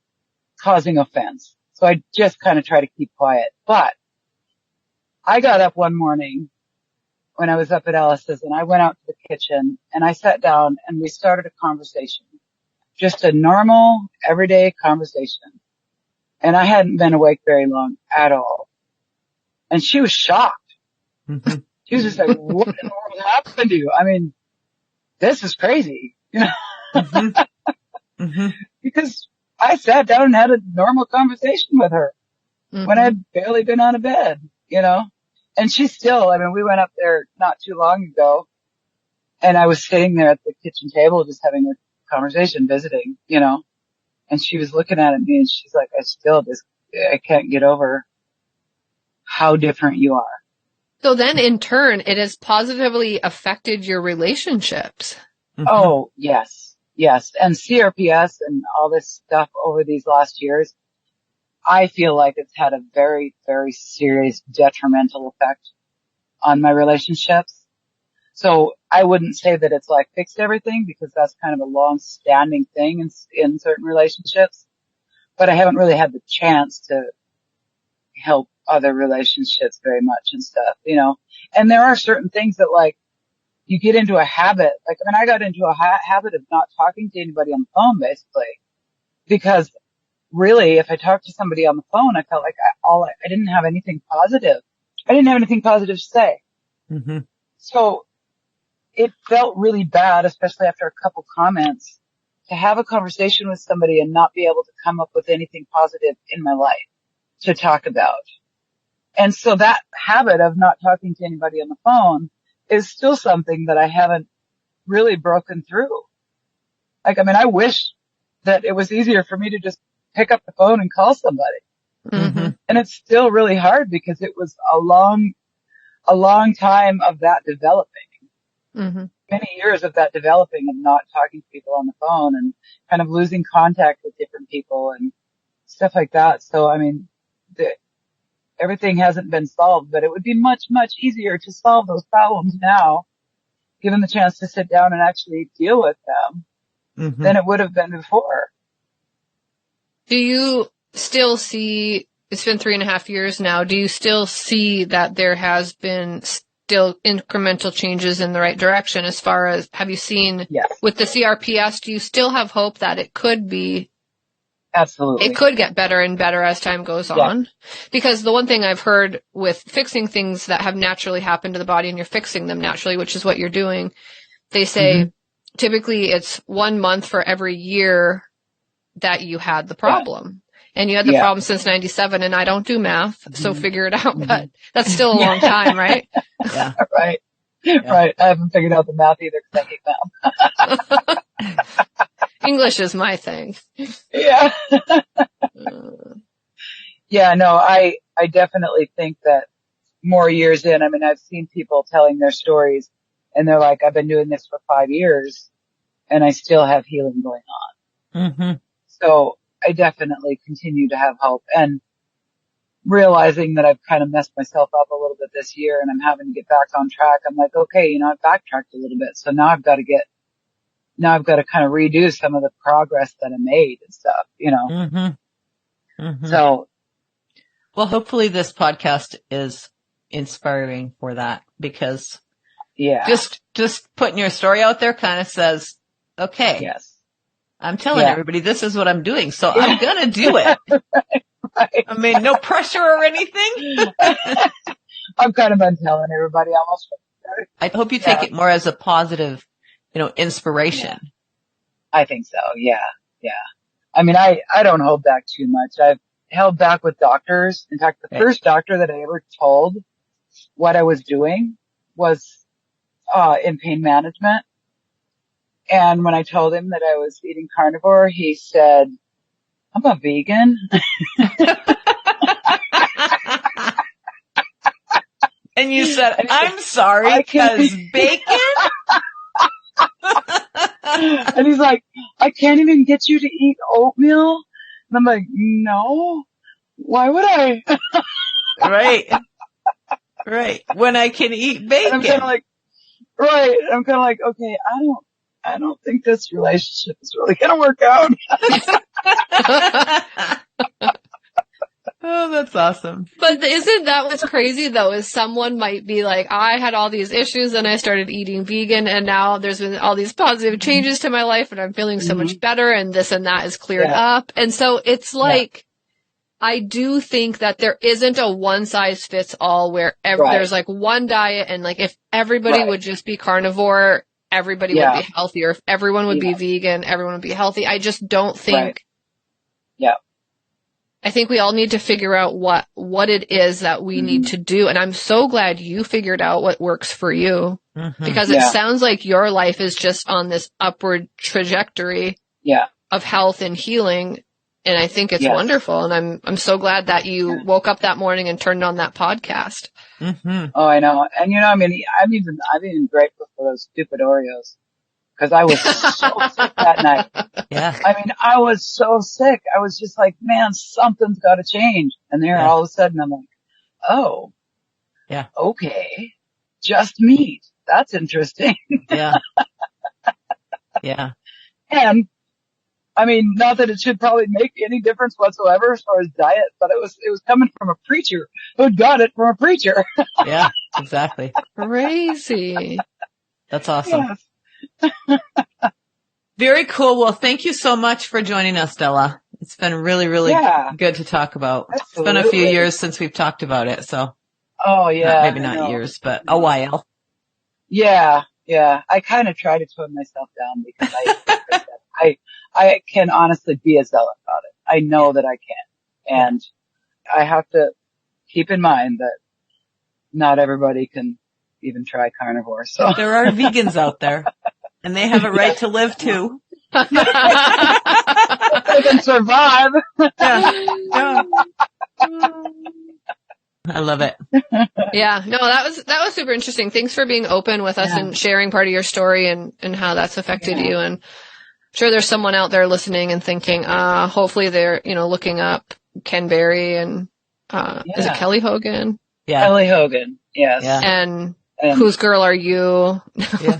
Speaker 3: causing offense. So I just kind of try to keep quiet. But I got up one morning when I was up at Alice's and I went out to the kitchen and I sat down and we started a conversation. Just a normal, everyday conversation. And I hadn't been awake very long at all. And she was shocked.
Speaker 1: Mm-hmm.
Speaker 3: She was just like, what in the world happened to you? I mean, this is crazy,
Speaker 1: Mm-hmm. Mm-hmm.
Speaker 3: because I sat down and had a normal conversation with her when I'd barely been out of bed, and she still, I mean, we went up there not too long ago and I was sitting there at the kitchen table just having a conversation, visiting, and she was looking at me and she's like, I can't get over how different you are.
Speaker 2: So then in turn, it has positively affected your relationships.
Speaker 1: Mm-hmm.
Speaker 3: Oh, yes. Yes. And CRPS and all this stuff over these last years, I feel like it's had a very, very serious detrimental effect on my relationships. So I wouldn't say that it's like fixed everything because that's kind of a long-standing thing in certain relationships, but I haven't really had the chance to help other relationships very much and stuff, and there are certain things that like you get into a habit. Like, I mean, I got into a habit of not talking to anybody on the phone basically because really if I talked to somebody on the phone, I felt like I didn't have anything positive. I didn't have anything positive to say.
Speaker 1: Mm-hmm.
Speaker 3: So it felt really bad, especially after a couple comments, to have a conversation with somebody and not be able to come up with anything positive in my life to talk about. And so that habit of not talking to anybody on the phone is still something that I haven't really broken through. Like, I mean, I wish that it was easier for me to just pick up the phone and call somebody.
Speaker 1: Mm-hmm.
Speaker 3: And it's still really hard because it was a long time of that developing.
Speaker 2: Mm-hmm.
Speaker 3: Many years of that developing and not talking to people on the phone and kind of losing contact with different people and stuff like that. So, I mean, everything hasn't been solved, but it would be much, much easier to solve those problems now, given the chance to sit down and actually deal with them than it would have been before.
Speaker 2: Do you still see, it's been 3.5 years now, do you still see that there has been still incremental changes in the right direction as far as, have you seen with the CRPS, do you still have hope that it could be,
Speaker 3: absolutely,
Speaker 2: it could get better and better as time goes on? Because the one thing I've heard with fixing things that have naturally happened to the body and you're fixing them naturally, which is what you're doing, they say typically it's 1 month for every year that you had the problem. And you had the problem since 97, and I don't do math, so figure it out, but that's still a long time, right?
Speaker 1: Yeah.
Speaker 3: Right. I haven't figured out the math either because I hate math.
Speaker 2: English is my thing.
Speaker 3: Yeah. Yeah, no, I definitely think that more years in, I mean, I've seen people telling their stories and they're like, I've been doing this for 5 years and I still have healing going on. So I definitely continue to have hope, and realizing that I've kind of messed myself up a little bit this year and I'm having to get back on track. I'm like, okay, you know, I've backtracked a little bit. So now I've got to kind of redo some of the progress that I made and stuff, you know? So.
Speaker 1: Well, hopefully this podcast is inspiring for that, because just putting your story out there kind of says, okay, I'm telling everybody this is what I'm doing, so I'm going to do it.
Speaker 3: Right.
Speaker 1: I mean, no pressure or anything.
Speaker 3: I've kind of been telling everybody almost.
Speaker 1: I hope you take it more as a positive, you know, inspiration.
Speaker 3: I think so. Yeah. I mean, I don't hold back too much. I've held back with doctors. In fact, the first doctor that I ever told what I was doing was, in pain management. And when I told him that I was eating carnivore, he said, I'm a vegan.
Speaker 1: And you said, I'm sorry, because bacon?
Speaker 3: And he's like, I can't even get you to eat oatmeal. And I'm like, no, why would I?
Speaker 1: Right. When I can eat bacon.
Speaker 3: And I'm kind of like, okay, I don't think this relationship is really going to work out.
Speaker 1: Oh, that's awesome.
Speaker 2: But isn't that what's crazy though, is someone might be like, I had all these issues and I started eating vegan and now there's been all these positive changes to my life and I'm feeling so much better and this and that is cleared up. And so it's like, I do think that there isn't a one size fits all where there's like one diet, and like if everybody would just be carnivore, everybody would be healthier. If everyone would be vegan, everyone would be healthy. I just don't think. I think we all need to figure out what it is that we need to do. And I'm so glad you figured out what works for you, because it sounds like your life is just on this upward trajectory of health and healing. And I think it's wonderful. And I'm so glad that you woke up that morning and turned on that podcast.
Speaker 3: Oh, I know. And you know, I mean, I'm even grateful for those stupid Oreos. Cause I was so sick that night. I mean, I was so sick. I was just like, man, something's got to change. And there all of a sudden I'm like, oh, okay. Just meat. That's interesting. And I mean, not that it should probably make any difference whatsoever as far as diet, but it was coming from a preacher who got it from a preacher.
Speaker 1: Yeah, exactly.
Speaker 2: Crazy.
Speaker 1: That's awesome. Very cool. Well, thank you so much for joining us, Della. It's been really, really good to talk about.
Speaker 3: Absolutely.
Speaker 1: It's been a few years since we've talked about it, so.
Speaker 3: Oh yeah.
Speaker 1: Maybe not years, but a while.
Speaker 3: Yeah. I kind of try to tone myself down because I can honestly be a zealot about it. I know that I can. And I have to keep in mind that not everybody can even try carnivore. So
Speaker 1: there are vegans out there and they have a right to live too.
Speaker 3: That's they can survive.
Speaker 1: Yeah. I love it.
Speaker 2: Yeah, no, that was super interesting. Thanks for being open with us and sharing part of your story and how that's affected you. And I'm sure there's someone out there listening and thinking, hopefully they're, looking up Ken Berry and, is it Kelly Hogan?
Speaker 1: Yeah.
Speaker 3: Kelly Hogan. Yes.
Speaker 1: Yeah.
Speaker 2: And Whose Girl Are You?
Speaker 1: Yeah.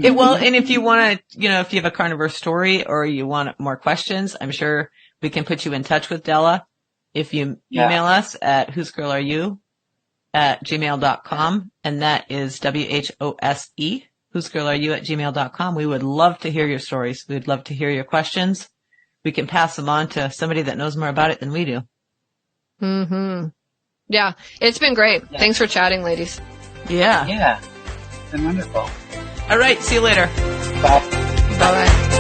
Speaker 1: Well, and if you want to, if you have a carnivore story or you want more questions, I'm sure we can put you in touch with Della. If you email us at whosegirlareyou@gmail.com, and that is WHOSE, whosegirlareyou@gmail.com. We would love to hear your stories. We'd love to hear your questions. We can pass them on to somebody that knows more about it than we do.
Speaker 2: Mm-hmm. Yeah, it's been great. Yeah. Thanks for chatting, ladies.
Speaker 1: Yeah.
Speaker 3: Yeah. It's been wonderful.
Speaker 1: All right. See you later.
Speaker 3: Bye.
Speaker 2: Bye-bye.